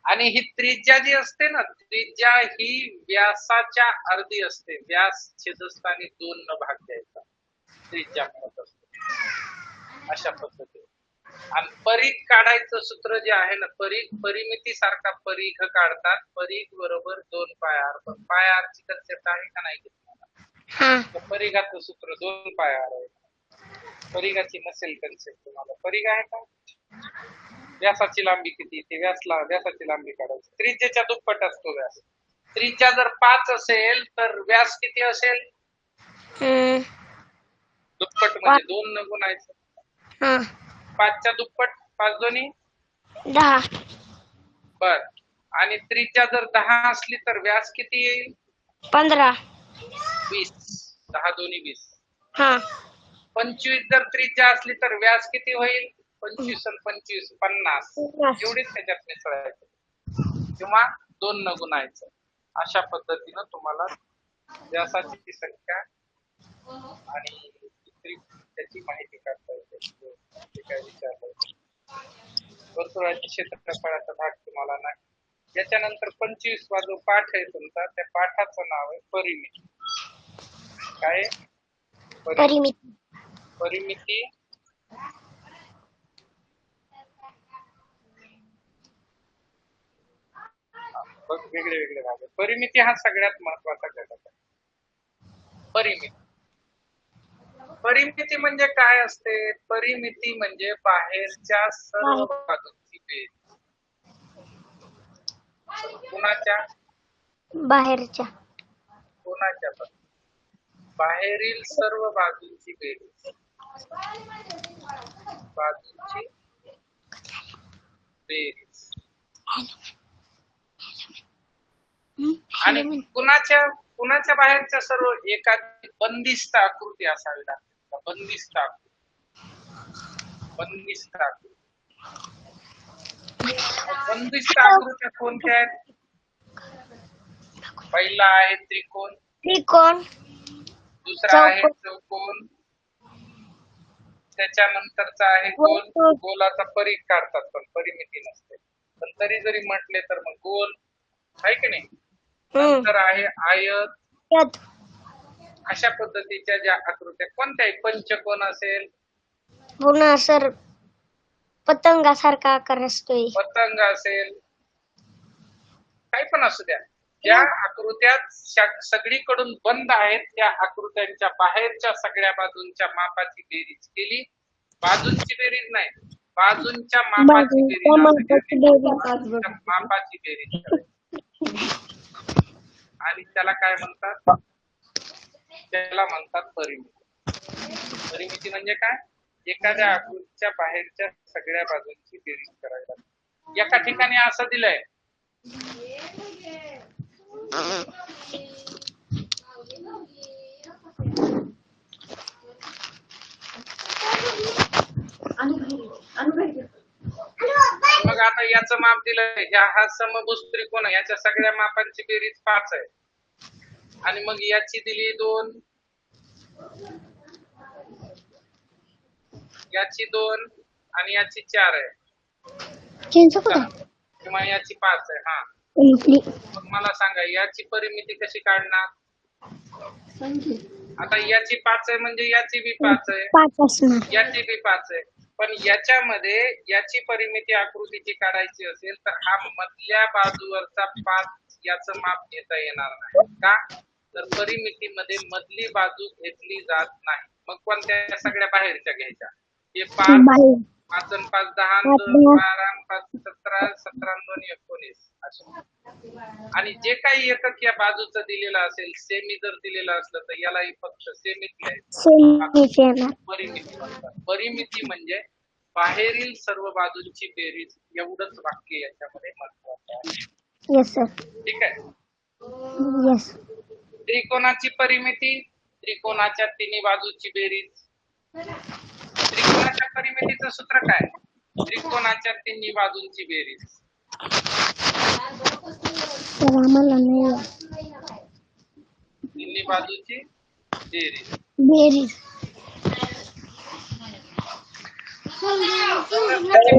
आणि ही त्रिज्या जी असते ना, त्रिज्या ही व्यासाच्या अर्धी असते. व्यास छेदस्थानी 2 न भाग द्यायचा त्रिज्या म्हणत असते अशा पद्धतीने. आणि परीघ काढायचं सूत्र जे आहे ना, परिमिती सारखा परीघ काढतात. परीघ बरोबर 2 पाय आर. पण पाय आर ची कन्सेप्ट आहे का नाही तुम्हाला? परीघाचं सूत्र 2 पाय आर आहे. परीघाची नसेल कन्सेप्ट तुम्हाला. परीघ आहे का? व्यासाची लांबी किती? ते व्यासाची लांबी काढायची. त्रिज्येच्या दुप्पट असतो व्यास. त्रिज्या जर 5 असेल तर व्यास किती असेल? दुप्पट म्हणजे 2 न गुणायचं. 5च्या दुप्पट 5 दोन्ही 10. बर. आणि त्रिज्या जर 10 असली तर व्यास किती येईल? 15. 20. 10 दोन्ही 20. 25 जर त्रिज्या असली तर व्यास किती होईल? 25 आणि 25 50. एवढीच त्याच्यात मिसळायचं किंवा 2 न गुणायचं. अशा पद्धतीनं तुम्हाला व्यासाची संख्या आणि त्याची माहिती काढता येते. काय विचारलं वर्तुळाचे क्षेत्रफळाचा भाग तुम्हाला नाही. याच्यानंतर 25वा जो पाठ आहे तुमचा, त्या पाठाचं नाव आहे परिमिती. काय? परिमिती. परिमिती वेगळे वेगळे भाग आहेत. परिमिती हा सगळ्यात महत्वाचा घटक आहे. परिमिती म्हणजे काय असते? परिमिती म्हणजे बाहेरच्या सर्व बाजूंची बेरीज. कुणाच्या? बाहेरच्या. कोणाच्या? बाहेरील सर्व बाजूंची बेरीज. बाजूंची बेरीज. आणि कुणाच्या बाहेरच्या सर्व एखादी बंदिस्त आकृती असावी लागते. बंदिस्त आकृती. बंदिस्त आकृत्या कोणत्या आहेत? पहिला आहे त्रिकोण. दुसरा आहे चौकोन. त्याच्यानंतरचा आहे गोल. गोलाचा परीघ काढतात पण परिमिती नसते. पण तरी जरी म्हटले तर मग गोल आहे की नाही. नंतर आहे आयत. अशा पद्धतीच्या ज्या आकृत्या कोणत्याही पंचकोन असेल. पुन्हा सर पतंगासारखा आकार असतोय. पतंग असेल. काही पण असू द्या. ज्या आकृत्या सगळीकडून बंद आहेत त्या आकृत्यांच्या बाहेरच्या सगळ्या बाजूंच्या मापाची बेरीज केली. बाजूंची बेरीज नाही, बाजूंच्या मापाची बेरीज. मापाची बेरीज आणि त्याला काय म्हणतात? त्याला म्हणतात परिमिती. परिमिती म्हणजे काय? एखाद्या आकृतीच्या बाहेरच्या सगळ्या बाजूंची बेरीज करायला. एका ठिकाणी असं दिलंय मग आता याचं माप दिलंय. हा समभुज त्रिकोण आहे. याच्या सगळ्या मापांची बेरीज 5 आहे. आणि मग याची दिली 2, याची 2 आणि याची 4 आहे किंवा याची 5 आहे. हा मग मला सांगा याची परिमिती कशी काढणार? आता याची 5 आहे म्हणजे याची बी 5 आहे, याची बी 5 आहे. पण याच्यामध्ये याची परिमिती आकृतीची काढायची असेल तर हा मधल्या बाजूवरचा 5 याचं माप घेता येणार नाही. का? तर परिमितीमध्ये मधली बाजू घेतली जात नाही. मग कोणत्या? सगळ्या बाहेरच्या घ्यायच्या. हे 5 5 आणि 5 10 12 5 17 17 2 19 असे. आणि जे काही एकक या बाजूचं दिलेलं असेल, सेमी जर दिलेलं असलं तर यालाही फक्त सेमीच लिहायचं. परिमिती म्हणतात. परिमिती म्हणजे बाहेरील सर्व बाजूंची बेरीज. एवढंच वाक्य याच्यामध्ये महत्वाचं आहे. Yes sir. ठीक आहे. यस. त्रिकोणाची परिमिती. त्रिकोणाच्या तिन्ही बाजूची बेरीज. त्रिकोणाच्या परिमितीचं सूत्र काय? त्रिकोणाच्या तिन्ही बाजूंची बेरीज. तिन्ही बाजूची बेरीज.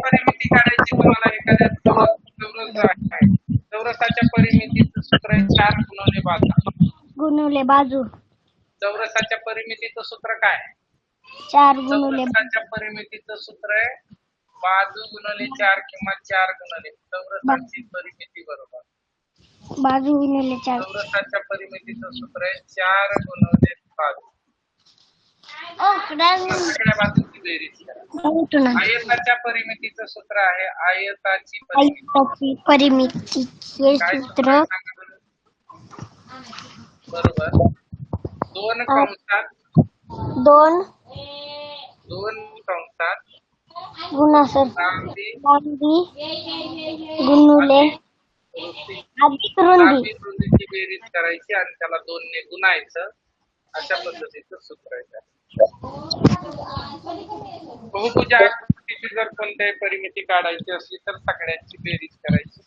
परिमिती परिमिती काढायची तुम्हाला एखाद्या चौरस आहे. चौरसाच्या परिमितीचं सूत्र आहे 4 गुणिले बाजू. गुणुले बाजू. चौरसाच्या परिमितीचं सूत्र काय आहे? 4 गुणुले चौरसाच्या परिमितीचं सूत्र आहे बाजू गुणिले 4 किंवा 4 गुणिले चौरसाची परिमिती बरोबर. बाजू गुणुले 4. चौरसाच्या परिमितीचं सूत्र आहे 4 गुणिले बाजू. सगळ्या बाजूची बेरीज करा. आयताच्या परिमितीचं सूत्र आहे आयताची परिमिती. हे सूत्र बरोबर 2 कंसात 2 कंसात गुणाकार लांबी गुणुले अधिक रुंदी रुंदीची बेरीज करायची आणि त्याला 2 ने गुणायचं. अशा पद्धतीचं सूत्र आहे. बहुभुज आकृतीची जर कोणत्याही परिमिती काढायची असली तर सगळ्यांची बेरीज करायची.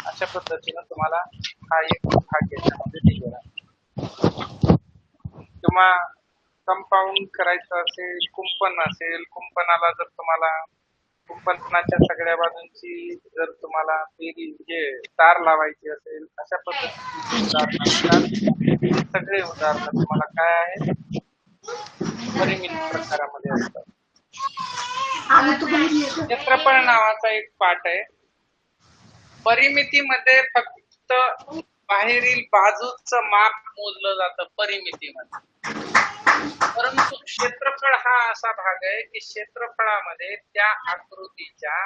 अशा पद्धतीनं तुम्हाला हा एक भाग याच्यामध्ये दिलेला आहे. किंवा कंपाऊंड करायचं असेल, कुंपण असेल, कुंपणाला जर तुम्हाला कुंपणाच्या सगळ्या बाजूंची जर तुम्हाला बेरीज म्हणजे तार लावायची असेल, अशा पद्धतीचे सगळे उदाहरण तुम्हाला काय आहे परिमिती प्रकारामध्ये असतात. क्षेत्रफळ नावाचा एक पाठ आहे. परिमितीमध्ये फक्त बाहेरील बाजूचं माप मोजलं जातं परिमितीमध्ये. परंतु क्षेत्रफळ हा असा भाग आहे की क्षेत्रफळामध्ये त्या आकृतीच्या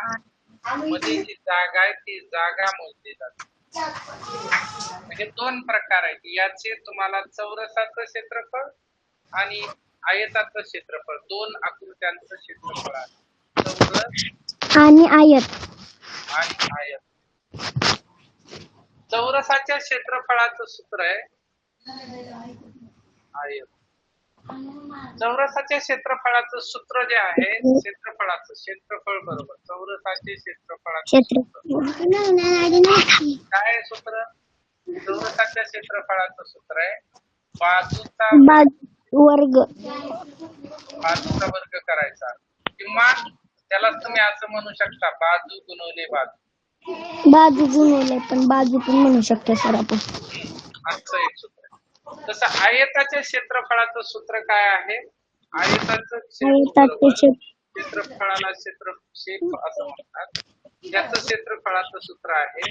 मध्ये जी जागा आहे ती जागा मोजली जाते. म्हणजे 2 प्रकार आहेत. याचे तुम्हाला चौरसाचं क्षेत्रफळ आणि आयताचं क्षेत्रफळ 2 आकृत्यांचं क्षेत्रफळ आहे. चौरस आणि आयत. चौरसाच्या क्षेत्रफळाचं सूत्र आहे आयत. चौरसाच्या क्षेत्रफळाचं सूत्र जे आहे क्षेत्रफळाचं क्षेत्रफळ बरोबर चौरसाचे क्षेत्रफळाचं काय सूत्र? चौरसाच्या क्षेत्रफळाचं सूत्र आहे बाजूचा वर्ग करायचा किंवा त्याला तुम्ही असं म्हणू शकता बाजू गुणवले बाजू पण म्हणू शकतो सर आपण. असं एक सूत्र आहे. तसं आयताच्या क्षेत्रफळाचं सूत्र काय आहे? आयताचं क्षेत्रफळाला क्षेत्रक्षेप असं म्हणतात. याचं क्षेत्रफळाचं सूत्र आहे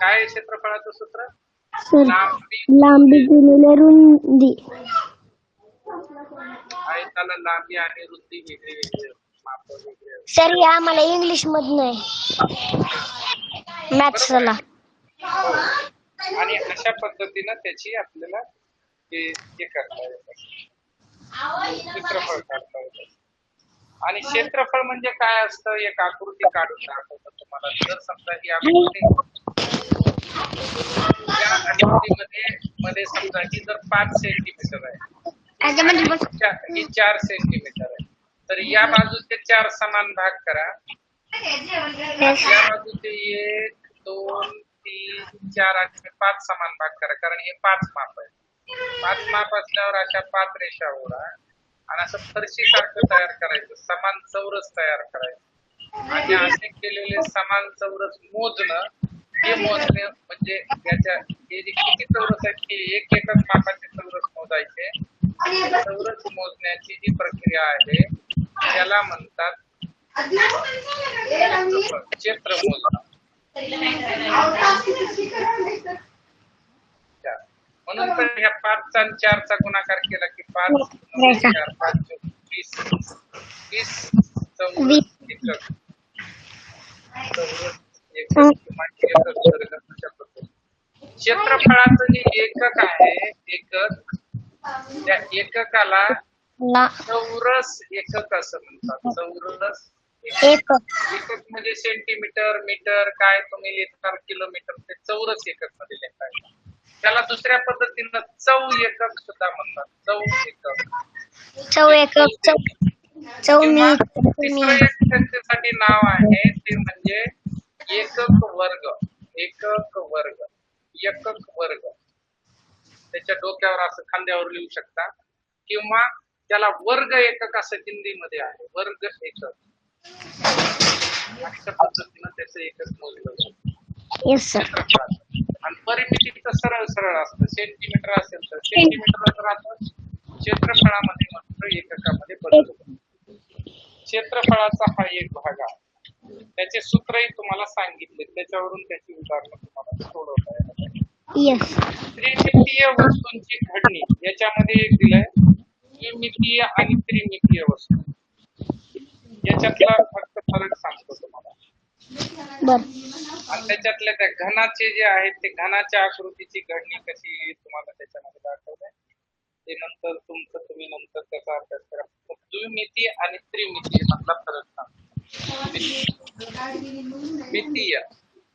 काय? क्षेत्रफळाचं सूत्र लांबी गुणिले रुंदी. आयताला लांबी आणि रुंदी वेगळी माप वेगळी. सर हे आम्हाला इंग्लिश मधनं आहे मॅथ्सला. आणि अशा पद्धतीनं त्याची आपल्याला हे करता येतं क्षेत्रफळ काढता येतं. आणि क्षेत्रफळ म्हणजे काय असतं? एक आकृती काढून दाखवतो तुम्हाला. जर समजा ही आकृती या आकृतीमध्ये समजा ही जर 5 सेंटीमीटर आहे, ही 4 सेंटीमीटर आहे, तर या बाजूचे 4 समान भाग करा. या बाजूचे 1 2 3 4 आणि 5 समान भाग करा. कारण हे 5 माप आहे. 5 माप असल्यावर अशा 5 रेषा ओढा आणि असं फरशी सारखं तयार करायचं. समान चौरस तयार करायचं आणि असे केलेले समान चौरस मोजणं. हे मोजणे म्हणजे त्याच्या हे जे किती चौरस आहेत ते एक एकच मापाचे चौरस मोजायचे. चौरस मोजण्याची जी प्रक्रिया आहे त्याला म्हणतात क्षेत्र मोजणं. म्हणून तर ह्या 5चा आणि 4चा गुणाकार केला की 5 4 5 20 20 चौरस एकक. क्षेत्रफळाचं जे एकक आहे एकक, त्या एककाला चौरस एकक असं म्हणतात. चौरस एकक म्हणजे सेंटीमीटर मीटर काय तुम्ही लिहिता किलोमीटर ते चौरस एकक मध्ये लिहिता. त्याला दुसऱ्या पद्धतीनं चौ एकक सुद्धा म्हणतात. चौ एकक तिसरं एक त्याच्यासाठी नाव आहे ते म्हणजे एकक वर्ग. एकक वर्ग त्याच्या डोक्यावर असं खांद्यावर लिहू शकता किंवा त्याला वर्ग एकक असं हिंदीमध्ये आहे. वर्ग एकक अशा पद्धतीनं त्याचं एकक मोजलं जातं येस सर. क्षेत्रफळाचं. आणि परिमिती तर सरळ सरळ असतं. सेंटीमीटर असेल तर सेंटीमीटर राहतं, क्षेत्रफळामध्ये मात्र एककामध्ये बदल होतो. क्षेत्रफळाचा हा एक भाग आहे. त्याचे सूत्रही तुम्हाला सांगितले, त्याच्यावरून त्याची उदाहरणं तुम्हाला सोडवता येणार. येस. त्रिमितीय वस्तूंची घडणी याच्यामध्ये एक दिलंय द्विमितीय आणि त्रिमितीय वस्तू. याच्यातला फक्त फरक सांगतो तुम्हाला. बर. आणि त्याच्यातल्या त्या घनाचे जे आहेत ते घनाच्या आकृतीची घडणी कशी तुम्हाला त्याच्यामध्ये दाखवलंय. ते नंतर तुम्ही नंतर त्याचा अभ्यास करा. द्विमितीय आणि त्रिमितीय मधला फरक सांगतो. मितीय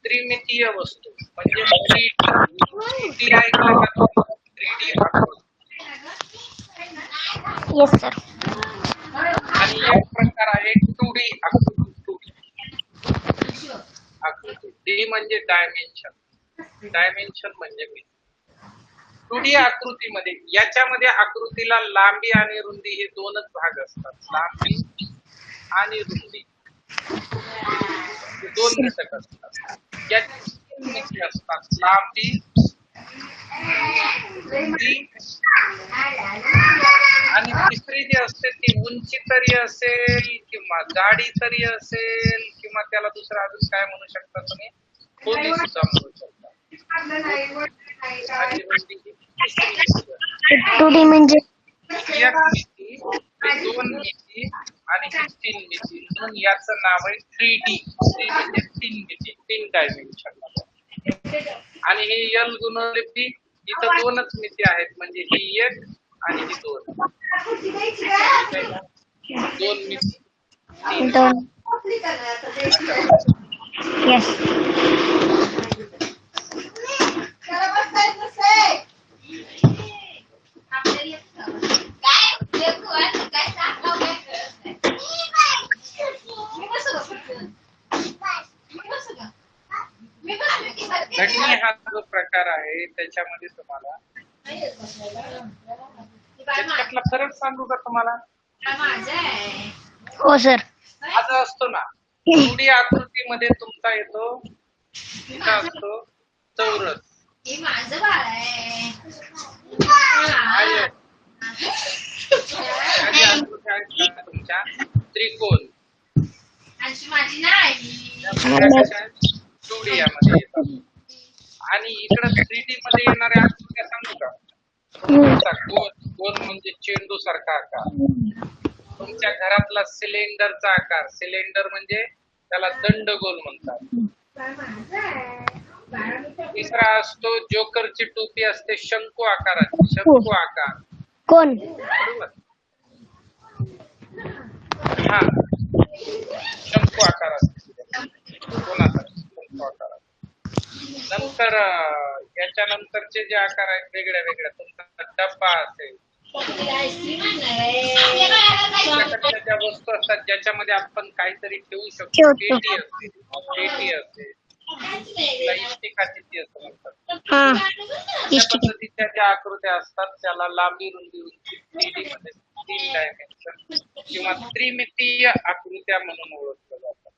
त्रिमितीय वस्तू म्हणजे 3D ऐकलं का? 3D आकृती. Yes sir. आणि एक प्रकार आहे 2D आकृती. 2D आकृती. D म्हणजे डायमेन्शन म्हणजे मिती. 2D आकृतीमध्ये याच्यामध्ये आकृतीला लांबी आणि रुंदी हे दोनच भाग असतात. लांबी आणि रुंदी हे दोन घटक असतात. याची मिती असतात लांबी, रुंदी आणि तिसरी जी असते ती उंची तरी असेल किंवा जाडी तरी असेल किंवा त्याला दुसरं अजून काय म्हणू शकता तुम्ही, खोली सुद्धा म्हणू शकता. आणि रुंदी ही तिसरी मिती असते. 2D म्हणजे एक मिती, दोन मिती आणि ही 3 मिती म्हणून याचं नाव आहे 3D. 3 म्हणजे 3 मिती, 3 डायमेन्शन. आणि ही L गुणिले P इथं दोनच मिती आहेत म्हणजे ही 1 आणि ही 2. 2 मिती 2. येस. घडणी हा जो प्रकार आहे त्याच्यामध्ये तुम्हाला त्याच्यातला फरक सांगू का तुम्हाला? हो सर. हा जो असतो ना 2D आकृतीमध्ये तुमचा येतो इथं असतो चौरस, तुमच्या त्रिकोण 2D यामध्ये येतात. आणि इकडं 3D मध्ये येणाऱ्या आकृत्या सांगू का? गोल म्हणजे चेंडू सारखा आकार. तुमच्या घरातला सिलेंडरचा आकार, सिलेंडर म्हणजे त्याला दंडगोल म्हणतात. तिसरा असतो जोकरची टोपी असते शंकू आकाराची, शंकू आकार. कोण? बरोबर. हा शंकू आकार असते कोणाचा शंकू आकार. नंतर याच्यानंतरचे जे आकार आहेत वेगळ्या वेगळ्या, तुमचा डब्बा असेल, ज्या वस्तू असतात ज्याच्यामध्ये आपण काहीतरी ठेवू शकतो, पेटी असते, पेटी असते, इष्टिकाची असं म्हणतात. अशा पद्धतीच्या ज्या आकृत्या असतात त्याला लांबी रुंदी उंची 3D मध्ये 3 डायमेन्शन किंवा त्रिमितीय आकृत्या म्हणून ओळखलं जातं.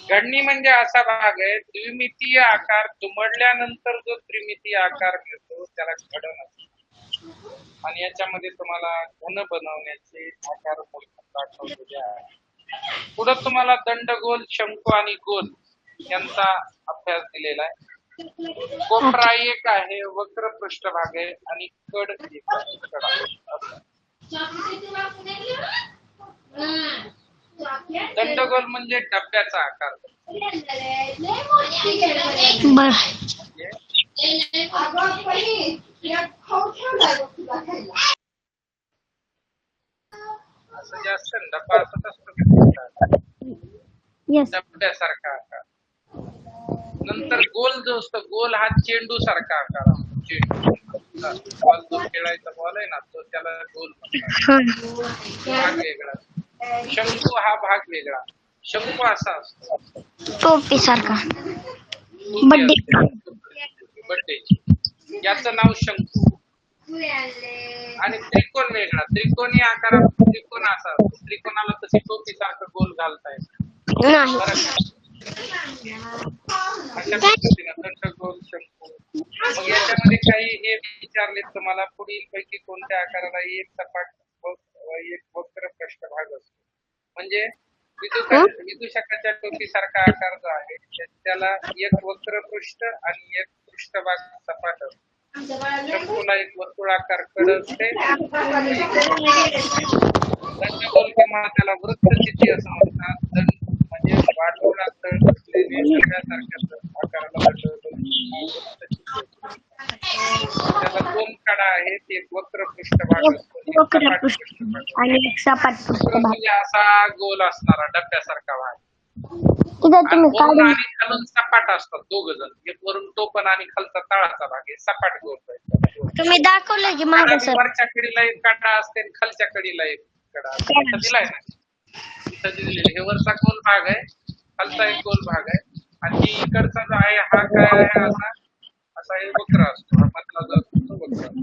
घडणी म्हणजे असा भाग आहे द्विमितीय आकार दुमडल्यानंतर जो त्रिमितीय आकार मिळतो त्याला घडण असते. आणि याच्यामध्ये तुम्हाला घन बनवण्याचे आकार दाखवलेले आहे. पुढे तुम्हाला दंडगोल, शंकू आणि गोल यांचा अभ्यास दिलेला आहे. कोपरा एक आहे, वक्र पृष्ठभाग आहे आणि कड एक आहे. दंडगोल म्हणजे डब्याचा आकार. असं जे असतं डब्बा असत असतो डब्यासारखा आकार. नंतर गोल जो असतो, गोल हा चेंडू सारखा आकार असतो. चेंडू बॉल जो खेळायचा बॉल आहे ना तो त्याला गोल म्हणतात. भाग वेगळा. शंकू हा भाग वेगळा. शंकू असा असतो टोपी सारखा, बड्डेची, याचं नाव शंकू. आणि त्रिकोण वेगळा. त्रिकोणी आकारात त्रिकोण असा असतो, त्रिकोणाला तशी टोपी सारखं गोल घालता येतं. नाही. अशा पद्धतीनं दंडगोल शंकू. मग याच्यामध्ये काही हे विचारले तुम्हाला, पुढील पैकी कोणत्या आकाराला एक सपाट एक वक्र पृष्ठभाग असतो? म्हणजे विदूषकाच्या टोपीसारखा आकार जो आहे त्याला एक वक्र पृष्ठ आणि एक पृष्ठभाग सपाट असतो. शंकूला एक वर्तुळाकार कड असते. दंडगोल किंवा त्याला वृत्तचिती असं म्हणतात. दंड म्हणजे वाटोळा तळ असलेले डब्यासारख्या आकाराला त्याला दोन कडा आहेत, एक वक्र पृष्ठभाग असतो, एक सपाट पृष्ठभाग आणि एक सपाट पृष्ठभाग. म्हणजे असा गोल असणारा डब्यासारखा भाग. तिथं तुम्ही वरून काढून आणि खालून सपाट असतात दोघ जण. एक वरून टोपण आणि खालचा तळाचा भाग हे सपाट गोल पाहिजे. तुम्ही दाखवलं की माझ्या सर वरच्या कडीला एक कडा असते आणि खालच्या कडीला एक कडा असते. इथं दिलाय ना, इथं दिलेलं हे वरचा गोल भाग आहे, खालचा एक गोल भाग आहे आणि इकडचा जो आहे हा काय आहे, असा असा हे वक्र असतो. हा मधला जो असतो तो वक्र असतो.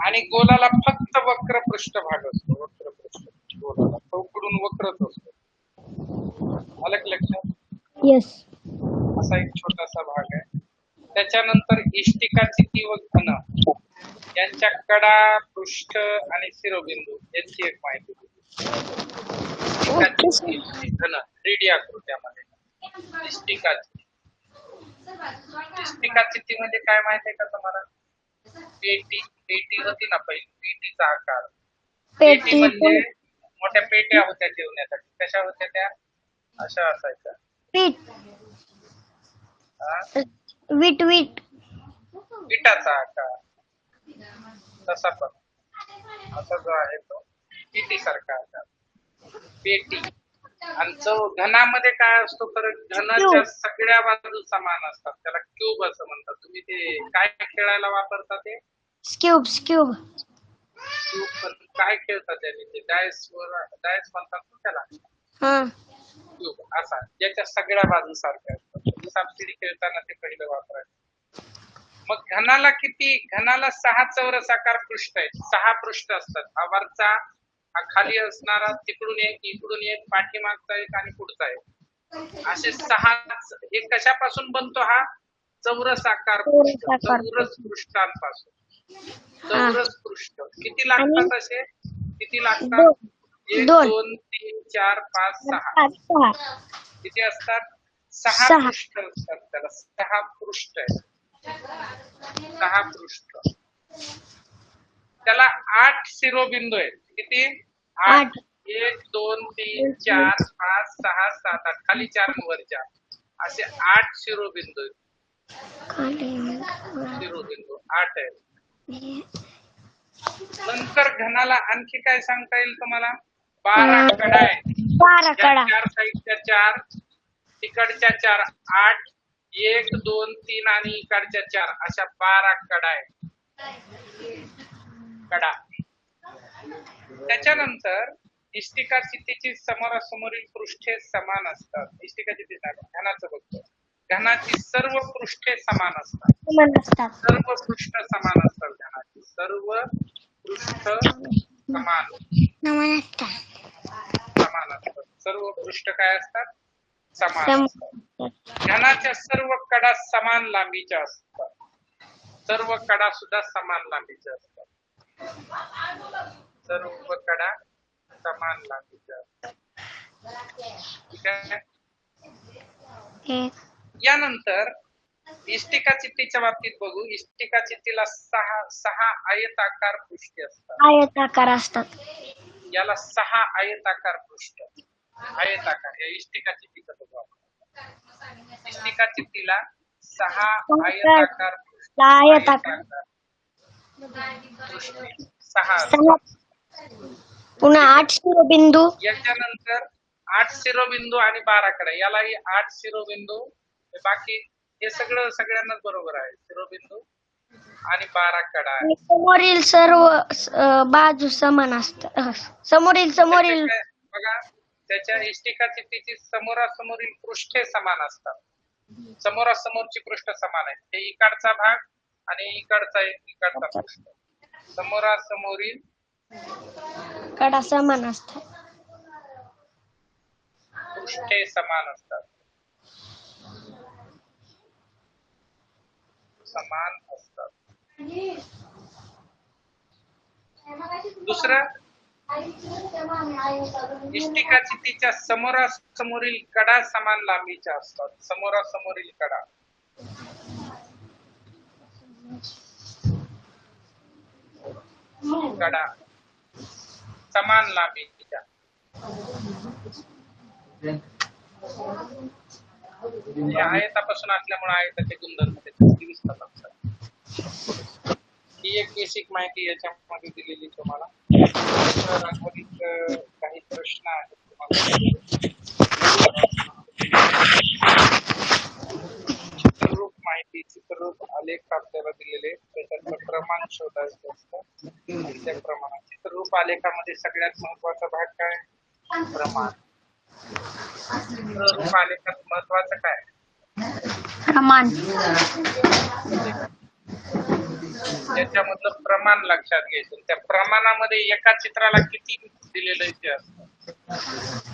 आणि गोलाला फक्त वक्र पृष्ठभाग असतो. वक्र पृष्ठ गोलाला चौकडून वक्रच असतो. आलं की लक्षात? येस. असा एक छोटासा भाग आहे. त्याच्यानंतर इष्टिकाची ती व घन यांच्या कडा, पृष्ठ आणि शिरोबिंदू यांची एक माहिती दिली. घन 3D आकृत्यामध्ये इष्टिकाची ती म्हणजे काय माहिती आहे का तुम्हाला? पेटी होती ना पहिली, पेटीचा आकार. पेटी म्हणजे मोठ्या पेट्या होत्या ठेवण्यासाठी. कशा होत्या त्या? अशा असायच्या. विटाचा आकार तसा पण असा जो आहे तो पेटी सारखा आकार, पेटी. आणि घनामध्ये काय असतो? खरं घनाच्या सगळ्या बाजू समान असतात, त्याला क्यूब असं म्हणतात. तुम्ही ते काय खेळायला वापरता ते? क्यूब पण काय खेळतात त्याने? ते डायस म्हणतात ना त्याला. क्यूब असा ज्याच्या सगळ्या बाजू सारख्या असतात. सापशिडी खेळताना ते पहिलं वापरायचं. मग घनाला किती? घनाला 6 चौरसाकार पृष्ठ आहेत. 6 पृष्ठ असतात. हा वरचा, हा खाली असणारा, तिकडून एक, इकडून एक, पाठीमागचा एक आणि पुढचा एक, असे 6. हे कशापासून बनतो? हा चौरसाकार पृष्ठ. चौरस पृष्ठांपासून. चौरस पृष्ठ किती लागतात? असे किती लागतात? 1 2 3 4 5 6. किती असतात? 6 पृष्ठ असतात. त्याला 6 पृष्ठ आहेत. 6 पृष्ठ. त्याला 8 शिरोबिंदू आहेत. किती? 8. 1 2 3 4 5 6 7 8. खाली 4 आणि वर 4 असे 8 शिरोबिंदू आहेत. शिरोबिंदू 8 आहेत. नंतर घनाला आणखी काय सांगता येईल तुम्हाला? 12 कडा आहेत. 12 कडा. 4 साईडच्या 4, तिकडच्या 4, 8, 1 2 3 आणि इकडच्या 4 अशा 12 कडा आहेत. कडा. त्याच्यानंतर इष्टिका चित्तीची समोरासमोरील पृष्ठे समान असतात. इष्टिका चित्ती घनाचं बघतो. घनाची सर्व पृष्ठे समान असतात. सर्व पृष्ठ समान असतात. घनाची सर्व पृष्ठ समान असतात. सर्व पृष्ठ काय असतात? समान असतात. घनाच्या सर्व कडा समान लांबीच्या असतात. सर्व कडा सुद्धा समान लांबीच्या असतात. सर्व कडा समान लांबीच्या असतात. ठीक आहे. यानंतर इष्टिका चित्तीच्या बाबतीत बघू. इष्टिका चित्तीला 6 आयताकार पृष्ठे असतात. आयताकार असतात. याला 6 आयताकार पृष्ठ. आयताकार या इष्टिका चित्तीचं बघू आपण. इष्टिका चित्तीला 6 आयताकार पृष्ठ. आयताकार पृष्ठे 6. पुन्हा 8 शिरोबिंदू. याच्यानंतर 8 शिरोबिंदू आणि 12 कडा. यालाही 8 शिरोबिंदू. बाकी हे सगळं सगळ्यांनाच बरोबर आहे. शिरोबिंदू आणि 12 कडा आहे. समोरील सर्व बाजू समान असतात. समोरील बघा, त्याच्या इष्टिका चित्तीची समोरासमोरील पृष्ठे समान असतात. समोरासमोरची पृष्ठ समान आहेत. हे इकडचा भाग आणि इकडचा पृष्ठ समोरासमोरील कडा समान असतात. पृष्ठे समान असतात. समान असतात. दुसरं, इष्टिकाची तिच्या समोरासमोरील कडा समान लांबीच्या असतात. समोरासमोरील कडा कडा समान लांबीच्या. हे आयतापासून असल्यामुळे आयताचे गुणधर्म त्याच्यामध्ये दिसतात आपल्याला. ही एक बेसिक माहिती याच्यामध्ये दिलेली तुम्हाला. अधिक काही प्रश्न आहेत तुम्हाला. चित्ररूप माहिती, चित्ररूप आलेख आपल्याला दिलेले, त्याच्यातलं प्रमाण शोधायचं असतं. त्या प्रमाणात चित्ररूप आलेखामध्ये सगळ्यात महत्वाचा भाग काय? प्रमाण. चित्ररूप आलेखात महत्वाचं काय? प्रमाण. त्याच्यामधलं प्रमाण लक्षात घ्यायचं. त्या प्रमाणामध्ये एका चित्राला किती दिलेलं ते असतं.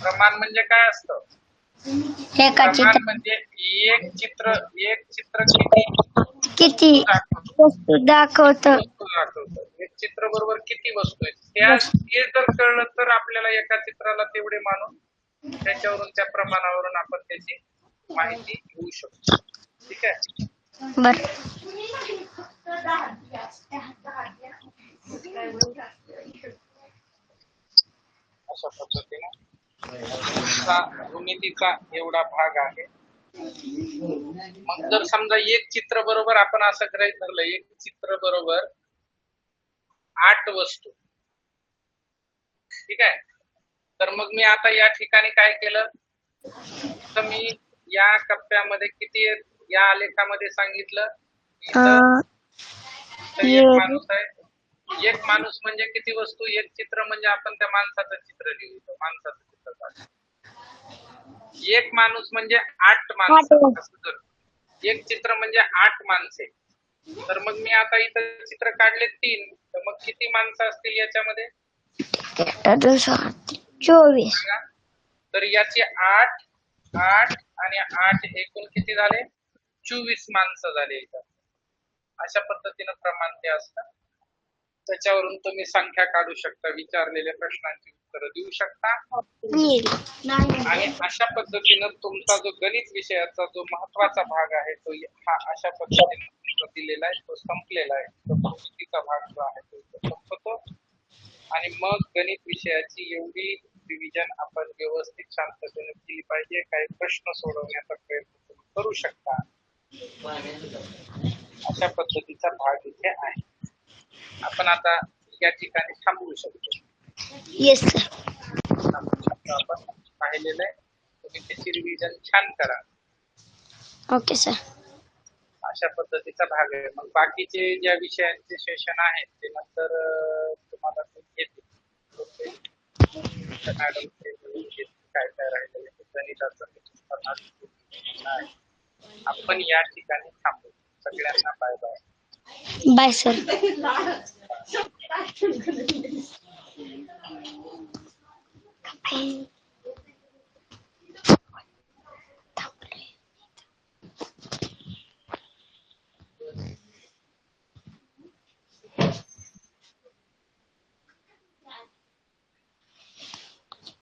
प्रमाण म्हणजे काय असतं? प्रमाण म्हणजे एक चित्र किती वस्तू दाखवतं. एक चित्र बरोबर किती वस्तू आहेत हे जर कळलं तर आपल्याला एका चित्राला तेवढे मानून त्याच्यावरून त्या प्रमाणावरून आपण त्याची माहिती घेऊ शकतो. ठीक आहे. बर. अशा पद्धतीने भूमितीचा एवढा भाग आहे. मग जर समजा एक चित्र बरोबर आपण असं करायचं ठरलं, एक चित्र बरोबर 8 वस्तू. ठीक आहे. तर मग मी आता या ठिकाणी काय केलं, तर मी या कप्प्यामध्ये किती आहेत या आलेखामध्ये सांगितलं. एक माणूस आहे. एक माणूस म्हणजे किती वस्तू? एक चित्र म्हणजे आपण त्या माणसाचं चित्र लिहितो. माणसाचं चित्र काढतो. एक माणूस म्हणजे 8 माणसं. एक चित्र म्हणजे 8 माणसे. तर मग मी आता इथं चित्र काढले 3, तर मग किती माणसं असतील याच्यामध्ये? 24. तर याची 8 आणि 8 एकूण किती झाले? 24 माणसं झाले इथं. अशा पद्धतीनं प्रमाण ते असतं. त्याच्यावरून तुम्ही संख्या काढू शकता, विचारलेल्या प्रश्नांची उत्तरं देऊ शकता. आणि अशा पद्धतीनं तुमचा जो गणित विषयाचा जो महत्वाचा भाग आहे तो हा अशा पद्धतीने दिलेला आहे, तो संपलेला आहे. तो प्रवृत्तीचा भाग जो आहे तो संपतो. आणि मग गणित विषयाची एवढी रिव्हिजन आपण व्यवस्थित शांततेने केली पाहिजे. काही प्रश्न सोडवण्याचा प्रयत्न तुम्ही करू शकता. अशा पद्धतीचा भाग इथे आहे. आपण आता या ठिकाणी थांबवू शकतो. Yes sir. आपण पाहिलेलं आहे. तुम्ही त्याची रिव्हिजन छान करा. Okay sir. अशा पद्धतीचा भाग आहे. मग बाकीचे ज्या विषयांचे सेशन आहेत ते नंतर तुम्हाला येतील. मॅडम काय राहिलेलं गणिताचं आपण या ठिकाणी थांबू. सगळ्यांना बाय बाय. Bye sir.